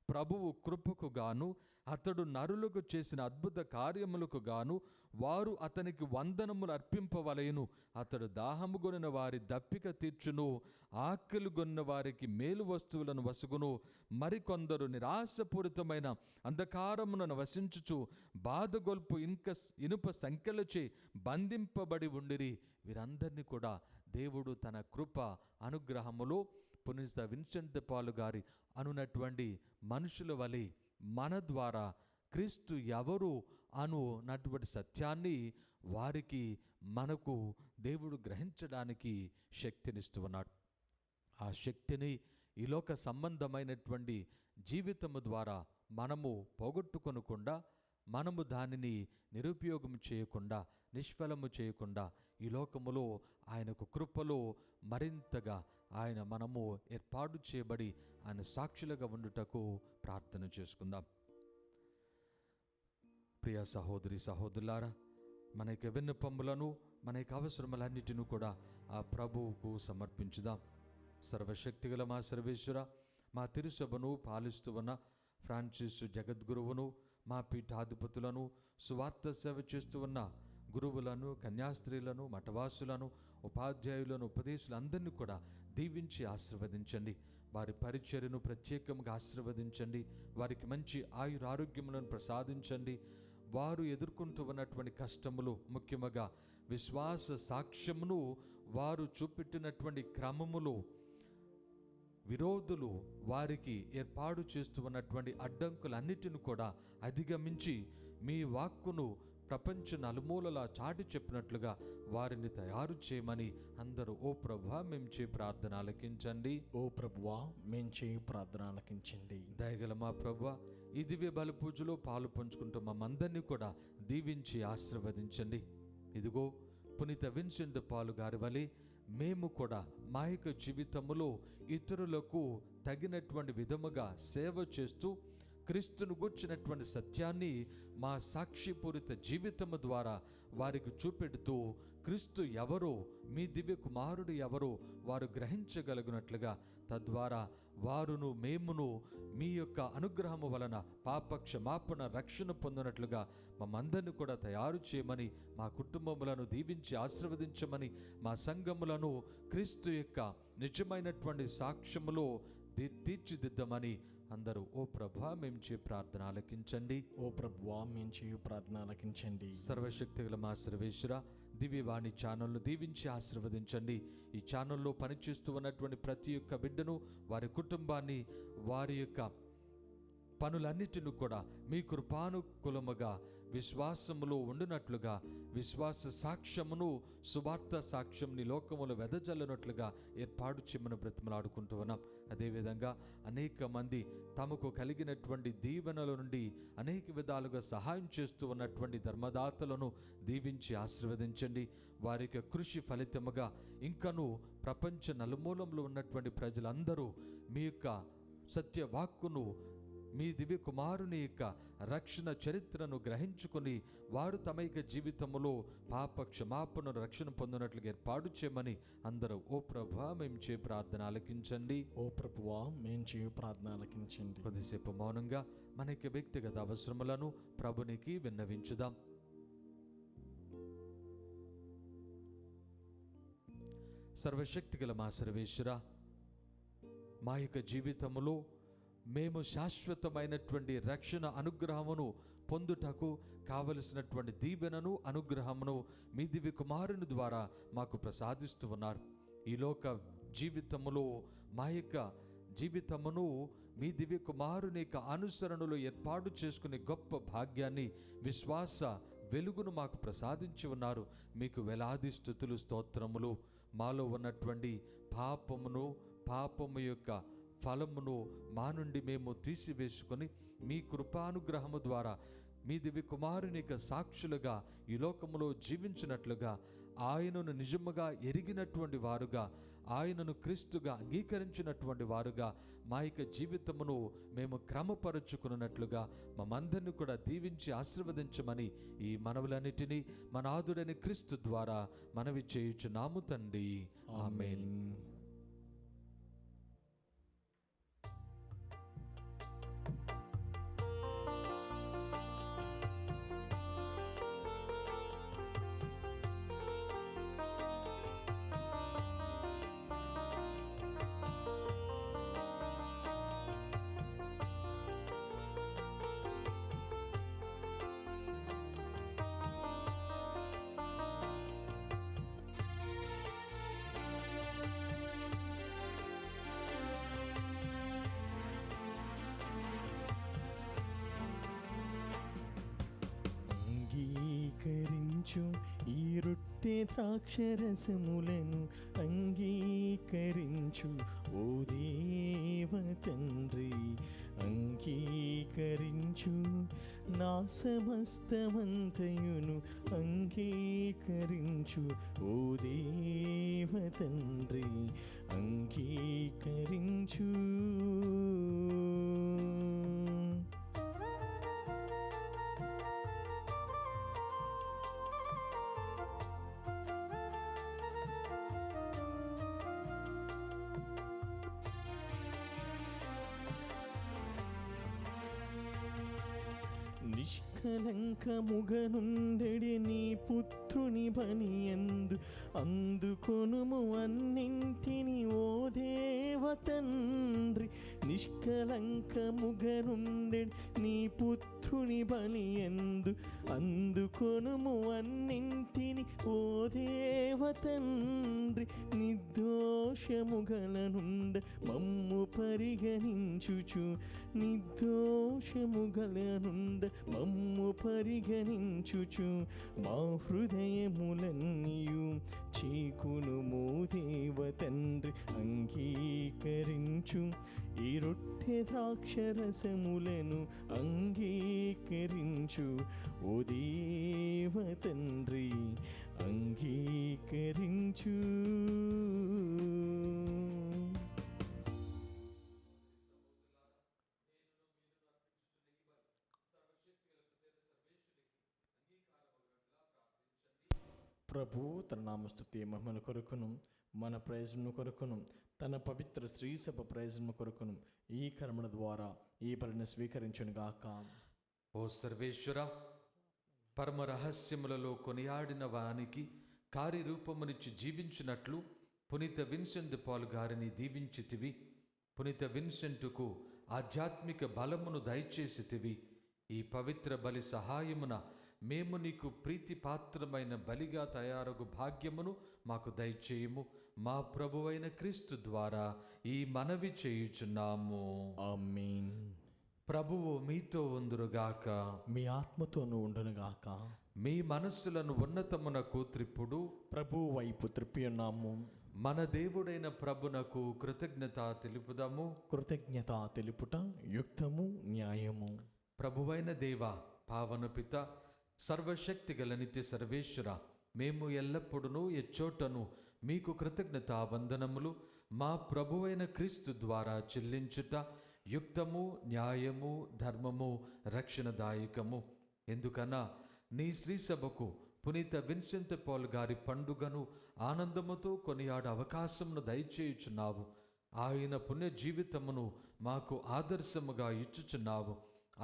ప్రభువు కృపకు గాను అతడు నరులకు చేసిన అద్భుత కార్యములకు గాను వారు అతనికి వందనములు అర్పింపవలెను. అతడు దాహముగొనిన వారి దప్పిక తీర్చును, ఆకలిగొన్న వారికి మేలు వస్తువులను వసుగును. మరికొందరు నిరాశపూరితమైన అంధకారమును వసించుచు బాధగొల్పు ఇనుప సంఖ్యలచే బంధింపబడి ఉండిరి. వీరందరినీ కూడా దేవుడు తన కృప అనుగ్రహములో పునీత విన్సెంట్ ది పాల్ గారి అనున్నటువంటి మనుషుల వలె మన ద్వారా క్రీస్తు ఎవరు అనున్నటువంటి సత్యాన్ని వారికి మనకు దేవుడు గ్రహించడానికి శక్తినిస్తూ ఉన్నాడు. ఆ శక్తిని ఈ లోక సంబంధమైనటువంటి జీవితము ద్వారా మనము పోగొట్టుకొనకుండా, మనము దానిని నిరుపయోగం చేయకుండా, నిష్ఫలము చేయకుండా ఈ లోకములో ఆయనకు కృపలో మరింతగా మనము ఏర్పాటు చేయబడి ఆయన సాక్షులుగా ఉండుటకు ప్రార్థన చేసుకుందాం. ప్రియ సహోదరి సహోదరులారా, మన యొక్క విన్నపములను, మన యొక్క అవసరములన్నిటిని కూడా ఆ ప్రభువుకు సమర్పించుదాం. సర్వశక్తిగల మా సర్వేశ్వర, మా తిరుసభను పాలిస్తూ ఉన్న ఫ్రాన్సిస్ జగద్గురువును, మా పీఠాధిపతులను, సువార్త సేవ చేస్తూ ఉన్న గురువులను, కన్యాస్త్రీలను, మఠవాసులను, ఉపాధ్యాయులను, ఉపదేశులందరినీ కూడా దీవించి ఆశీర్వదించండి. వారి పరిచర్యను ప్రత్యేకంగా ఆశీర్వదించండి. వారికి మంచి ఆయురారోగ్యములను ప్రసాదించండి. వారు ఎదుర్కొంటూ ఉన్నటువంటి కష్టములు, ముఖ్యంగా విశ్వాస సాక్ష్యమును వారు చూపెట్టినటువంటి క్రమములో విరోధులు వారికి ఏర్పాటు చేస్తూ ఉన్నటువంటి అడ్డంకులన్నిటిని కూడా అధిగమించి మీ వాక్కును ప్రపంచ నలుమూలలా చాటి చెప్పినట్లుగా వారిని తయారు చేయమని అందరూ ఓ ప్రభువా మేము చే ప్రార్థన ఆలకించండి. ఓ ప్రభువా మేము చేయి ప్రార్థన ఆలకించండి. దయగల మా ప్రభువా, ఈ దివ్య బలి పూజలో పాలు పంచుకుంటూ మమ్మందరినీ కూడా దీవించి ఆశీర్వదించండి. ఇదిగో పునీత విన్సెంట్ ది పాల్ గారి వలె మేము కూడా మా యొక్క జీవితములో ఇతరులకు తగినటువంటి విధముగా సేవ చేస్తూ క్రీస్తును గూర్చినటువంటి సత్యాన్ని మా సాక్షిపూరిత జీవితము ద్వారా వారికి చూపెడుతూ క్రీస్తు ఎవరో, మీ దివ్య కుమారుడు ఎవరో వారు గ్రహించగలిగినట్లుగా, తద్వారా వారును మేమును మీ యొక్క అనుగ్రహము వలన పాప క్షమాపణ రక్షణ పొందినట్లుగా మమ్మందరిని కూడా తయారు చేయమని, మా కుటుంబములను దీవించి ఆశీర్వదించమని, మా సంఘములను క్రీస్తు యొక్క నిజమైనటువంటి సాక్ష్యములో తీర్చిదిద్దమని అందరూ ఓ ప్రభువా మేము చే ప్రార్థన ఆలకించండి. ఓ ప్రభువా మేము చేయు ప్రార్థన ఆలకించండి. సర్వశక్తిగల మా సర్వేశ్వర, దివ్యవాణి ఛానల్ను దీవించి ఆశీర్వదించండి. ఈ ఛానల్లో పనిచేస్తూ ఉన్నటువంటి ప్రతి ఒక్క బిడ్డను, వారి కుటుంబాన్ని, వారి యొక్క పనులన్నిటిని కూడా మీ కృపానుకూలముగా విశ్వాసములో ఉండినట్లుగా, విశ్వాస సాక్ష్యమును, సువార్త సాక్ష్యంని లోకములో వెదజల్లినట్లుగా ఏర్పాటు చేయమని బ్రతిమలాడుకుంటూ ఉన్నాం. అదేవిధంగా అనేక మంది తమకు కలిగినటువంటి దీవెనల నుండి అనేక విధాలుగా సహాయం చేస్తూ ఉన్నటువంటి ధర్మదాతలను దీవించి ఆశీర్వదించండి. వారి యొక్క కృషి ఫలితముగా ఇంకనూ ప్రపంచ నలుమూలంలో ఉన్నటువంటి ప్రజలందరూ మీ యొక్క సత్యవాక్కును, మీ దివ్య కుమారుని యొక్క రక్షణ చరిత్రను గ్రహించుకొని వారు తమ యొక్క జీవితంలో పాప క్షమాపణను రక్షణ పొందినట్లుగా ఏర్పాటు చేయమని అందరూ ఓ ప్రభువా మేము చే ప్రార్థన ఆలకించండి. ఓ ప్రభువా మేము చేయు ప్రార్థన ఆలకించండి. కొద్దిసేపు మౌనంగా మన యొక్క వ్యక్తిగత అవసరములను ప్రభునికి విన్నవించుదాం. సర్వశక్తిగల మా సర్వేశ్వర, మా యొక్క జీవితములో మేము శాశ్వతమైనటువంటి రక్షణ అనుగ్రహమును పొందుటకు కావలసినటువంటి దీవెనను, అనుగ్రహమును మీ దివ్య కుమారుని ద్వారా మాకు ప్రసాదిస్తూ ఉన్నారు. ఈ లోక జీవితములో మా యొక్క జీవితమును మీ దివ్య కుమారుని యొక్క అనుసరణలో ఏర్పాటు చేసుకునే గొప్ప భాగ్యాన్ని, విశ్వాస వెలుగును మాకు ప్రసాదించి ఉన్నారు. మీకు వేలాది స్తుతులు, స్తోత్రములు. మాలో ఉన్నటువంటి పాపము యొక్క ఫలమును మా నుండి మేము తీసివేసుకొని మీ కృపానుగ్రహము ద్వారా మీ దివ్య కుమారుని యొక్క సాక్షులుగా ఈ లోకములో జీవించినట్లుగా, ఆయనను నిజముగా ఎరిగినటువంటి వారుగా, ఆయనను క్రీస్తుగా అంగీకరించినటువంటి వారుగా మా యొక్క జీవితమును మేము క్రమపరుచుకున్నట్లుగా మమ్మందరినీ కూడా దీవించి ఆశీర్వదించమని ఈ మనవులన్నిటినీ మన నాథుడైన క్రీస్తు ద్వారా మనవి చేయుచున్నాము తండ్రి. ఆమేన్. స్వీకరించు ఈ రొట్టె ద్రాక్షరసములను అంగీకరించు ఓ దేవ తండ్రి, అంగీకరించు నా సమస్తమంతయును అంగీకరించు ఓ దేవ తండ్రి, అంగీకరించు. నిష్కలంకముగనుండెడి నీ పుత్రుని బలియందు అందుకొనుము అన్నింటిని ఓ దేవ తండ్రి, నిష్కలంకముగనుండెడి నీ పుత్రుని బలియందు అందుకొనుము అన్నింటిని ఓ దేవ తండ్రి, నిర్దోషముగలనుండ మమ్ము పరిగణించుచు, నిర్దోషముగలనుండ మమ్ము పరిగణించుచు, మా హృదయములన్నీయు చీకునుము దేవ తండ్రి, అంగీకరించు ఈ రొట్టె ద్రాక్షరసములను అంగీకరించు ఓ దేవ తండ్రి, అంగీకరించు. ప్రభు తన నామస్తుతి మహిమల కొరకును మన ప్రయోజనం కొరకును తన పవిత్ర శ్రీసభ ప్రయోజనం కొరకును ఈ కర్మల ద్వారా ఈ బలిని స్వీకరించును గాక. ఓ సర్వేశ్వర, పరమ రహస్యములలో కొనియాడిన వానికి కార్యరూపమునిచ్చి జీవించినట్లు పునీత విన్సెంట్ పాల్ గారిని దీవించితివి. పునీత విన్సెంటుకు ఆధ్యాత్మిక బలమును దయచేసితివి. ఈ పవిత్ర బలి సహాయమున మేము నీకు ప్రీతిపాత్రమైన బలిగా తయారగు భాగ్యమును మాకు దయచేయము. మా ప్రభువైన క్రీస్తు ద్వారా ఈ మనవి చేయుచున్నాము. ఆమేన్. ప్రభువు మీతో ఉందురుగాక, మీ ఆత్మతోనూ ఉండునుగాక. మీ మనస్సులను ఉన్నతమునకు త్రిప్పుడు ప్రభు వైపు త్రిప్పి ఉన్నాము. మన దేవుడైన ప్రభునకు కృతజ్ఞత తెలుపుదాము. కృతజ్ఞత తెలుపుట యుక్తము, న్యాయము. ప్రభువైన దేవ, పావన పిత, సర్వశక్తి గల నిత్య సర్వేశ్వర, మేము ఎల్లప్పుడూ ఎచ్చోటను మీకు కృతజ్ఞత వందనములు మా ప్రభువైన క్రీస్తు ద్వారా చెల్లించుట యుక్తము, న్యాయము, ధర్మము, రక్షణదాయకము. ఎందుకన్నా నీ శ్రీసభకు పునీత విన్సెంట్ పాల్ గారి పండుగను ఆనందముతో కొనియాడ అవకాశమును దయచేయుచున్నావు. ఆయన పుణ్య జీవితమును మాకు ఆదర్శముగా ఇచ్చుచున్నావు.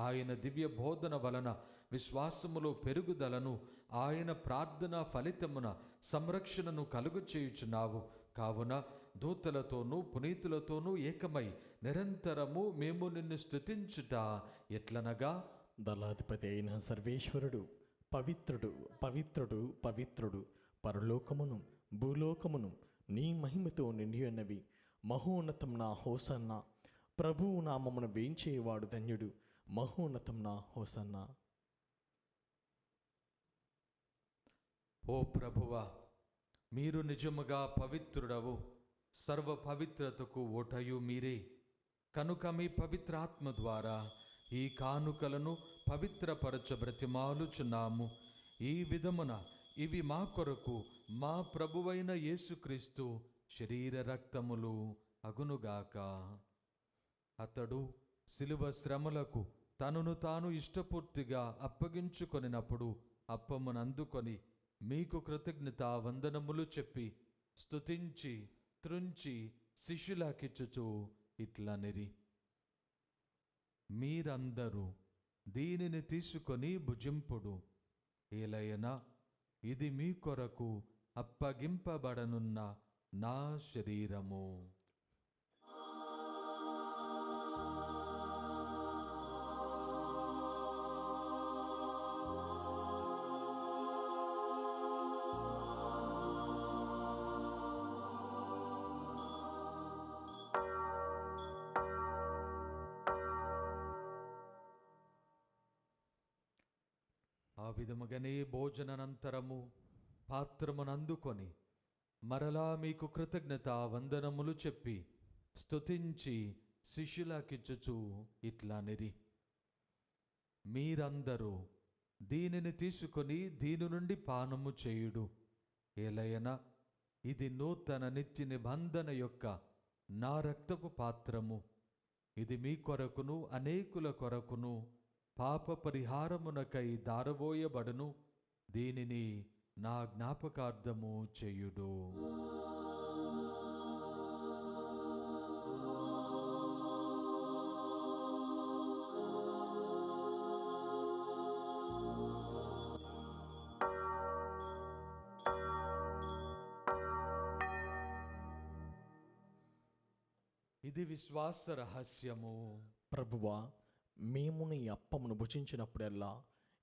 ఆయన దివ్య బోధన వలన విశ్వాసములో పెరుగుదలను, ఆయన ప్రార్థన ఫలితమున సంరక్షణను కలుగు చేయుచున్నావు. కావున దూతలతోనూ పునీతులతోనూ ఏకమై నిరంతరము మేము నిన్ను స్తుతించుట ఎట్లనగా, దళాధిపతి అయిన సర్వేశ్వరుడు పవిత్రుడు, పవిత్రుడు, పవిత్రుడు, పరలోకమును భూలోకమును నీ మహిమతో నిండి ఉన్నవి. మహోన్నతం నా హోసన్న. ప్రభువు నామమున వేంచేవాడు ధన్యుడు. మహోన్నతం నా హోసన్న. ఓ ప్రభువా, మీరు నిజముగా పవిత్రుడవు, సర్వ పవిత్రతకు ఓటయు మీరే. కనుక మీ పవిత్రాత్మ ద్వారా ఈ కానుకలను పవిత్రపరచ బ్రతిమాలుచున్నాము. ఈ విధమున ఇవి మా కొరకు మా ప్రభువైన యేసుక్రీస్తు శరీర రక్తములు అగునుగాక. అతడు శిలువ శ్రమలకు తనను తాను ఇష్టపూర్తిగా అప్పగించుకొనినప్పుడు అప్పమునందుకొని మీకు కృతజ్ఞత వందనములు చెప్పి స్తుతించి త్రుంచి శిష్యులకిచ్చుచు ఇట్లనిరి, మీరందరూ దీనిని తీసుకొని భుజింపుడు. ఏలయనా ఇది మీ కొరకు అప్పగింపబడనున్న నా శరీరము. ఆ విధముగానే భోజనానంతరము పాత్రమునందుకొని మరలా మీకు కృతజ్ఞత వందనములు చెప్పి స్తుతించి శిష్యులకిచ్చుచు ఇట్లానిరి, మీరందరూ దీనిని తీసుకొని దీని నుండి పానము చేయుడు. ఏలయన ఇది నూతన నిత్య నిబంధన యొక్క నా రక్తపు పాత్రము. ఇది మీ కొరకును అనేకుల కొరకును పాప పరిహారమునకై దారబోయబడును. దీనిని నా జ్ఞాపకార్థము చేయుడు. ఇది విశ్వాస రహస్యము. ప్రభువా, మేము నీ అప్పమును భుజించినప్పుడెల్లా,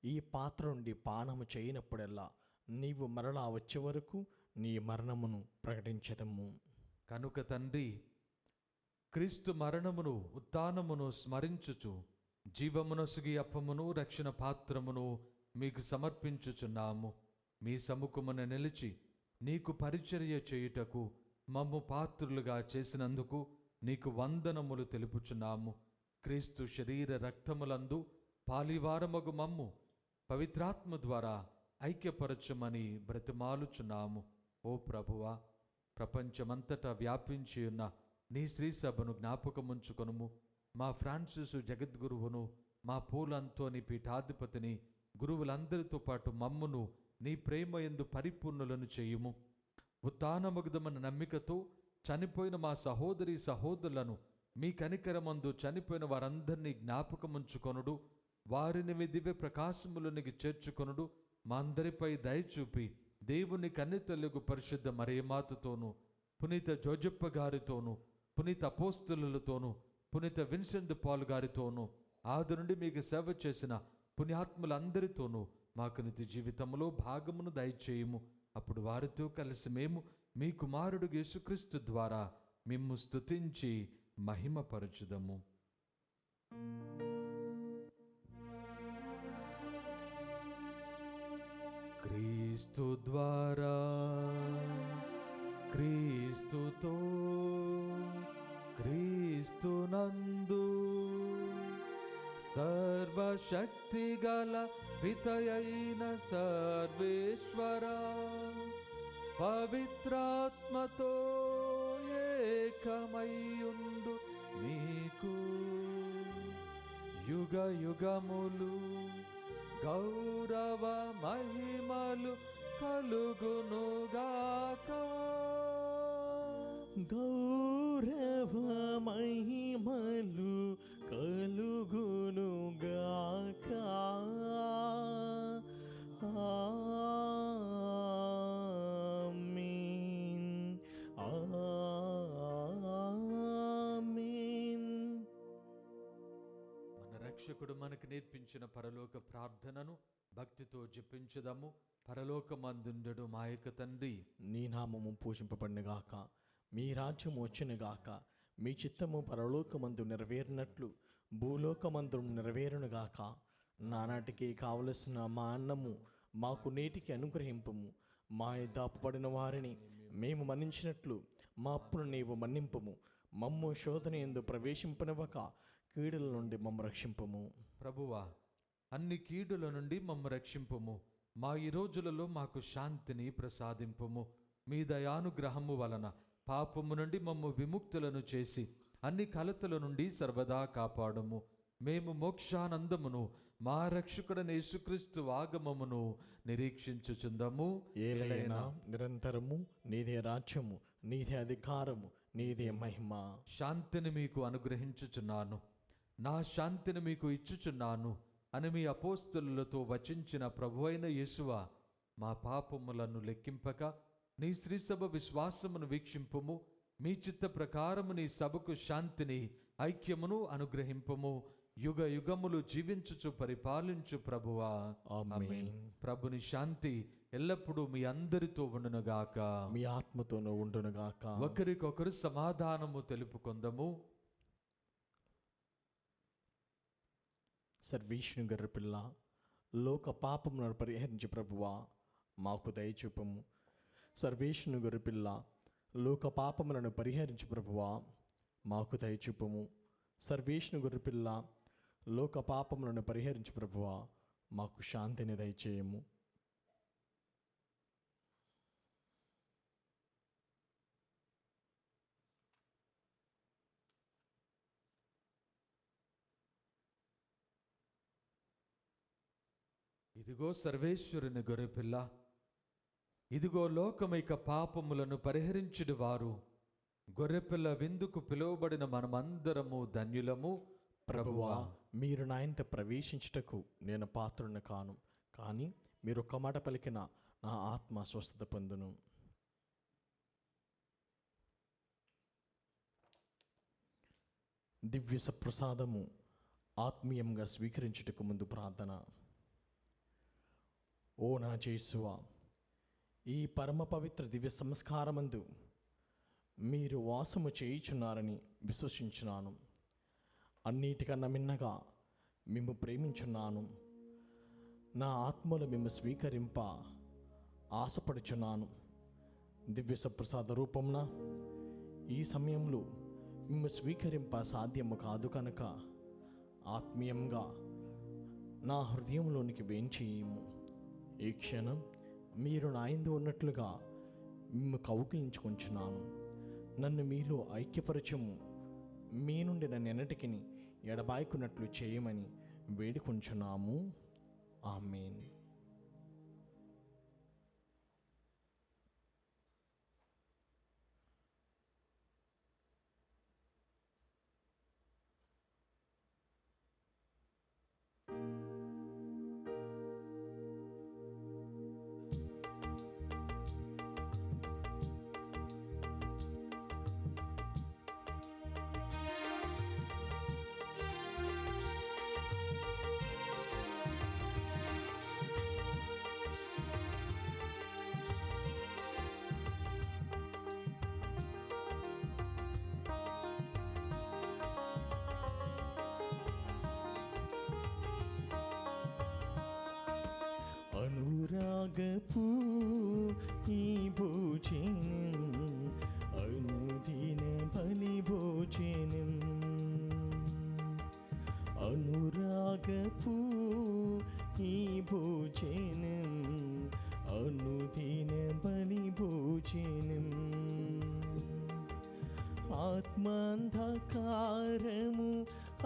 ఈ పాత్ర నుండి పానము చేయనప్పుడెల్లా, నీవు మరలా వచ్చే వరకు నీ మరణమును ప్రకటించదము. కనుక తండ్రి, క్రీస్తు మరణమును ఉత్థానమును స్మరించుచు జీవమునొసగి అప్పమును రక్షణ పాత్రమును మీకు సమర్పించుచున్నాము. మీ సముఖమున నిలిచి నీకు పరిచర్య చేయుటకు మమ్ము పాత్రులుగా చేసినందుకు నీకు వందనములు తెలుపుచున్నాము. క్రీస్తు శరీర రక్తములందు పాలివారమగు మమ్ము పవిత్రాత్మ ద్వారా ఐక్యపరచమని బ్రతిమాలుచున్నాము. ఓ ప్రభువా, ప్రపంచమంతటా వ్యాపించి ఉన్న నీ శ్రీ సభను జ్ఞాపకముంచుకొనుము. మా ఫ్రాన్సిసు జగద్గురువును, మా పూలంతోని పీఠాధిపతిని, గురువులందరితో పాటు మమ్మును నీ ప్రేమయందు పరిపూర్ణులను చేయుము. ఉత్థానమగుదమన్న నమ్మికతో చనిపోయిన మా సహోదరి సహోదరులను మీ కనికరమందు చనిపోయిన వారందరినీ జ్ఞాపకముంచుకొనుడు. వారిని మీ దివ్య ప్రకాశములోనికి చేర్చుకొనుడు. మా అందరిపై దయచూపి దేవుని కన్నితల్లుగు పరిశుద్ధ మరియమాతతోనూ, పునీత జోజప్ప గారితోనూ, పునీత అపోస్తలులతోనూ, పునీత విన్సెంట్ పాల్ గారితోనూ, ఆది నుండి మీకు సేవ చేసిన పుణ్యాత్ములందరితోనూ మాకు నిత్య జీవితంలో భాగమును దయచేయుము. అప్పుడు వారితో కలిసి మేము మీ కుమారుడు యేసుక్రీస్తు ద్వారా మిమ్ము స్తుతించి మహిమపరచుదము. క్రీస్తు ద్వారా, క్రీస్తుతో, క్రీస్తునందు సర్వశక్తిగల పితయైన సర్వేశ్వరా, పవిత్రాత్మతో ఏకమయ్యుండు మీకు యుగ యుగములు గౌరవ మహిమలు కలుగునుగాక. గౌరవ మహిమలు కలుగునుగాక. ఆమేన్, ఆమేన్. మన రక్షకుడు మనకు నేర్పించిన పరలోక ప్రార్థనను భక్తితో జపించుదాము. పరలోకమందుండెడు మా యొక్క తండ్రి, నీ నామము పూజింపబడినగాక, మీ రాజ్యము వచ్చునుగాక, మీ చిత్తము పరలోకమందు నెరవేరినట్లు భూలోకమందు నెరవేరునుగాక. నానాటికి కావలసిన మా అన్నము మాకు నేటికి అనుగ్రహింపము. మా దాపబడిన వారిని మేము మన్నించినట్లు మా అప్పును నీవు మన్నింపము. మమ్ము శోధన యందు ప్రవేశింపనివ్వక కీడుల నుండి మమ్ము రక్షింపము. ప్రభువా, అన్ని కీడుల నుండి మమ్ము రక్షింపుము. మా ఈ రోజులలో మాకు శాంతిని ప్రసాదింపుము. మీ దయానుగ్రహము వలన పాపము నుండి మమ్ము విముక్తులను చేసి అన్ని కలతల నుండి సర్వదా కాపాడుము. మేము మోక్షానందమును మా రక్షకుడైన యేసుక్రీస్తు ఆగమమును నిరీక్షించుచుందము. ఏలైనా నిరంతరము నీదే రాజ్యము, నీదే అధికారము, నీదే మహిమ. శాంతిని మీకు అనుగ్రహించుచున్నాను, నా శాంతిని మీకు ఇచ్చుచున్నాను అని మీ అపోస్తలులతో వచించిన ప్రభువైన యేసువా, మా పాపములను లెక్కింపక నీ శ్రీసభ విశ్వాసమును వీక్షింపుము. మీ చిత్త ప్రకారము నీ సభకు శాంతిని ఐక్యమును అనుగ్రహింపుము. యుగ యుగములు జీవించుచు పరిపాలించు ప్రభువా. ఆమేన్. ప్రభుని శాంతి ఎల్లప్పుడూ మీ అందరితో ఉండునుగాక, మీ ఆత్మతోనూ ఉండునుగాక. ఒకరికొకరు సమాధానము తెలుపుకొందము. సర్వేశ్వరుని గొర్రెపిల్ల, లోక పాపములను పరిహరించి ప్రభువా మాకు దయచూపము. సర్వేశ్వరుని గొర్రెపిల్ల లోక పాపములను పరిహరించి ప్రభువా మాకు దయచూపము. సర్వేశ్వరుని గొర్రెపిల్ల లోక పాపములను పరిహరించి ప్రభువా మాకు శాంతిని దయచేయము. ఇదిగో సర్వేశ్వరుని గొర్రెపిల్ల, ఇదిగో లోకమైక పాపములను పరిహరించుడు వారు. గొర్రెపిల్ల విందుకు పిలువబడిన మనమందరము ధన్యులము. ప్రభువా మీరు నా ఇంట ప్రవేశించుటకు నేను పాత్రుని కాను, కానీ మీరు ఒక్క మాట పలికిన నా ఆత్మ స్వస్థత పొందును. దివ్య సప్రసాదము ఆత్మీయంగా స్వీకరించుటకు ముందు ప్రార్థన. ఓ నా యేసువా, ఈ పరమ పవిత్ర దివ్య సంస్కారమందు మీరు వాసము చేయుచున్నారని విశ్వసించున్నాను. అన్నిటికన్నా మిన్నగా మిమ్ము ప్రేమించున్నాను. నా ఆత్మలో మిమ్ము స్వీకరింప ఆశపడుచున్నాను. దివ్య సప్రసాద రూపమున ఈ సమయంలో మిమ్ము స్వీకరింప సాధ్యము కాదు కనుక ఆత్మీయంగా నా హృదయంలోనికి వేంచేయము. ఈ క్షణం మీరు నా యందు ఉన్నట్లుగా మిమ్ము కౌగిలించుకొంచున్నాను. నన్ను మీలో ఐక్యపరచము. మీ నుండి నన్ను ఎన్నటికి ఎడబాయకున్నట్లు చేయమని వేడుకొంచున్నాము. ఆమేన్. అనురాగపు ఈ భోజనం అనుదిన బలి భోజనం. అనురాగపు ఈ భోజనం అనుదిన బలి భోజనం. ఆత్మాంధకారము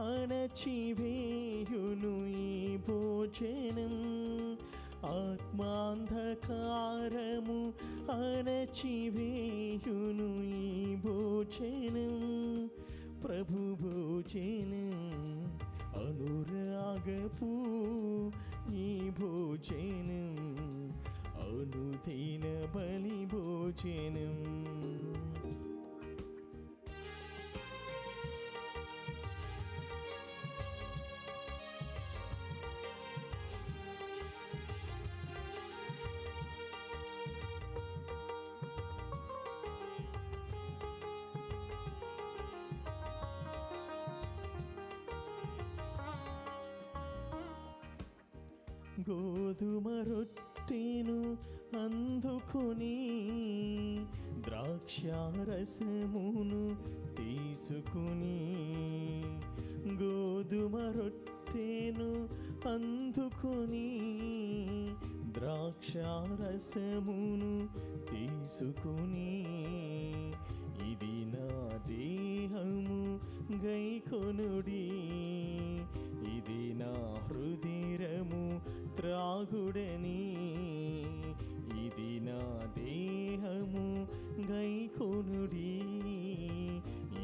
అణచివేయును ఈ భోజనం. ఆత్మాంధకారము అణచివేయును ఈ భోజనం. ప్రభు భోజనం అనురాగపు ఈ భోజనం అనుదిన బలి భోజనం. గోధుమ రొట్టెను అందుకొని ద్రాక్షారసమును తీసుకుని. గోధుమ రొట్టెను అందుకొని ద్రాక్షారసమును తీసుకుని. ఇది నా దేహము గైకొనుడి, ఇది నా హృదయము త్రాగుడని. ఇది నా దేహము గైకొనుడి,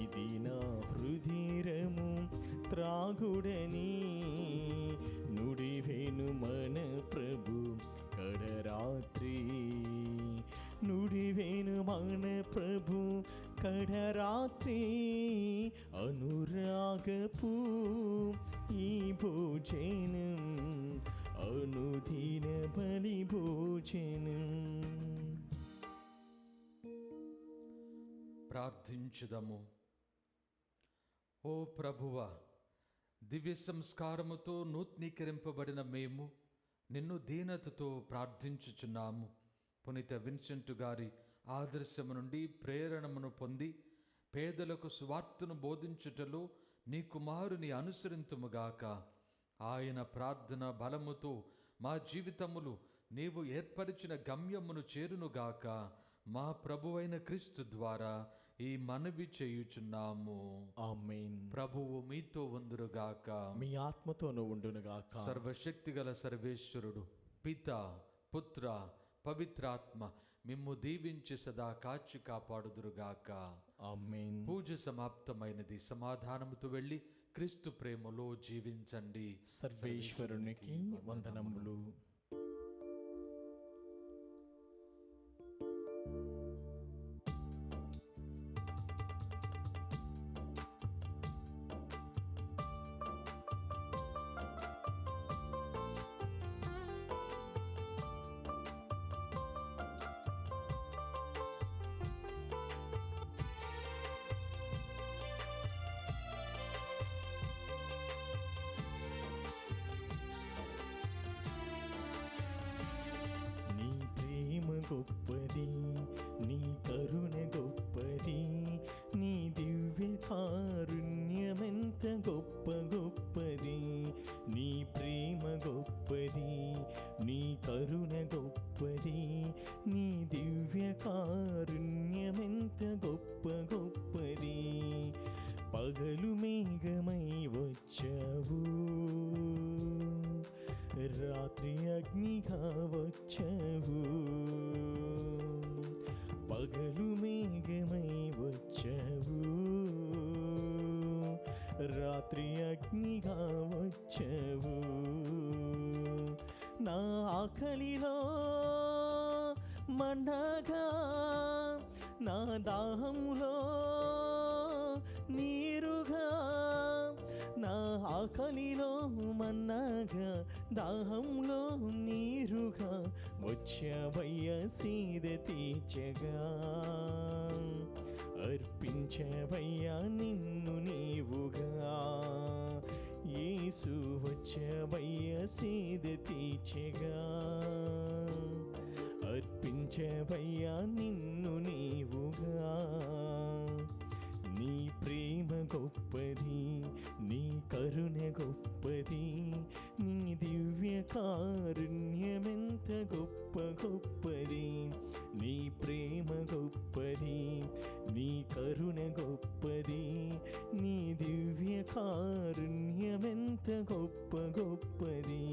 ఇది నా హృదయము త్రాగుడని. నుడివెను మన ప్రభు కడరాత్రి, నుడివెను మన ప్రభు కడరాత్రి. అనురాగపు ఈ భోజనం అనుదిన బలి భోజనం. ప్రార్థించుదము. ఓ ప్రభువా, దివ్య సంస్కారముతో నూతనీకరింపబడిన మేము నిన్ను దీనతతో ప్రార్థించుచున్నాము. పునీత విన్సెంట్ గారి ఆదర్శము నుండి ప్రేరణను పొంది పేదలకు సువార్తను బోధించుటలో నీ కుమారుని అనుసరింతుముగాక. ఆయన ప్రార్థన బలముతో మా జీవితములు నీవు ఏర్పరిచిన గమ్యమును చేరునుగాక. మా ప్రభువైన క్రీస్తు ద్వారా ఈ మనవి చేయుచున్నాము. ఆమేన్. ప్రభువు మీతో ఉందురుగాక. మీ ఆత్మతోనూ ఉండునుగాక. సర్వశక్తిగల సర్వేశ్వరుడు పిత, పుత్ర, పవిత్రాత్మ మిమ్ము దీవించి సదా కాచి కాపాడుదురుగాక. ఆమేన్. పూజ సమాప్తమైనది. సమాధానముతో వెళ్ళి క్రీస్తు ప్రేమలో జీవించండి. సర్వేశ్వరునికి వందనములు. నీ ప్రేమ గొప్పది, నీ కరుణ గొప్పది, నీ దివ్య కారుణ్యమెంత గొప్ప గొప్పది. నీ ప్రేమ గొప్పది, నీ కరుణ గొప్పది, నీ దివ్య కారుణ్యమెంత గొప్ప గొప్పది. పగలు మేఘమై వచ్చావు, రాత్రి అగ్నిగా వచ్చావు. పగలు మేఘమై వచ్చావు, రాత్రి అగ్నిగా వచ్చావు. నా ఆకలిలో మండగా, నా దాహంలో నీరుగా. నా ఆకలిలో మన్నాగా, దాహంలో నీరుగా వచ్చావయ్య సీద తీర్చగా. అర్పించవయ్యా నిన్ను నీవుగా. యేసు వచ్చావయ్య సీద తీర్చగా. అర్పించవయ్యా నిన్ను నీవుగా. నీ ప్రేమ గొప్పది, నీ కరుణ గొప్పది, నీ దివ్య కారుణ్యమెంత గొప్ప గొప్పది. నీ ప్రేమ గొప్పది, నీ కరుణ గొప్పది, నీ దివ్య కారుణ్యమెంత గొప్ప గొప్పది.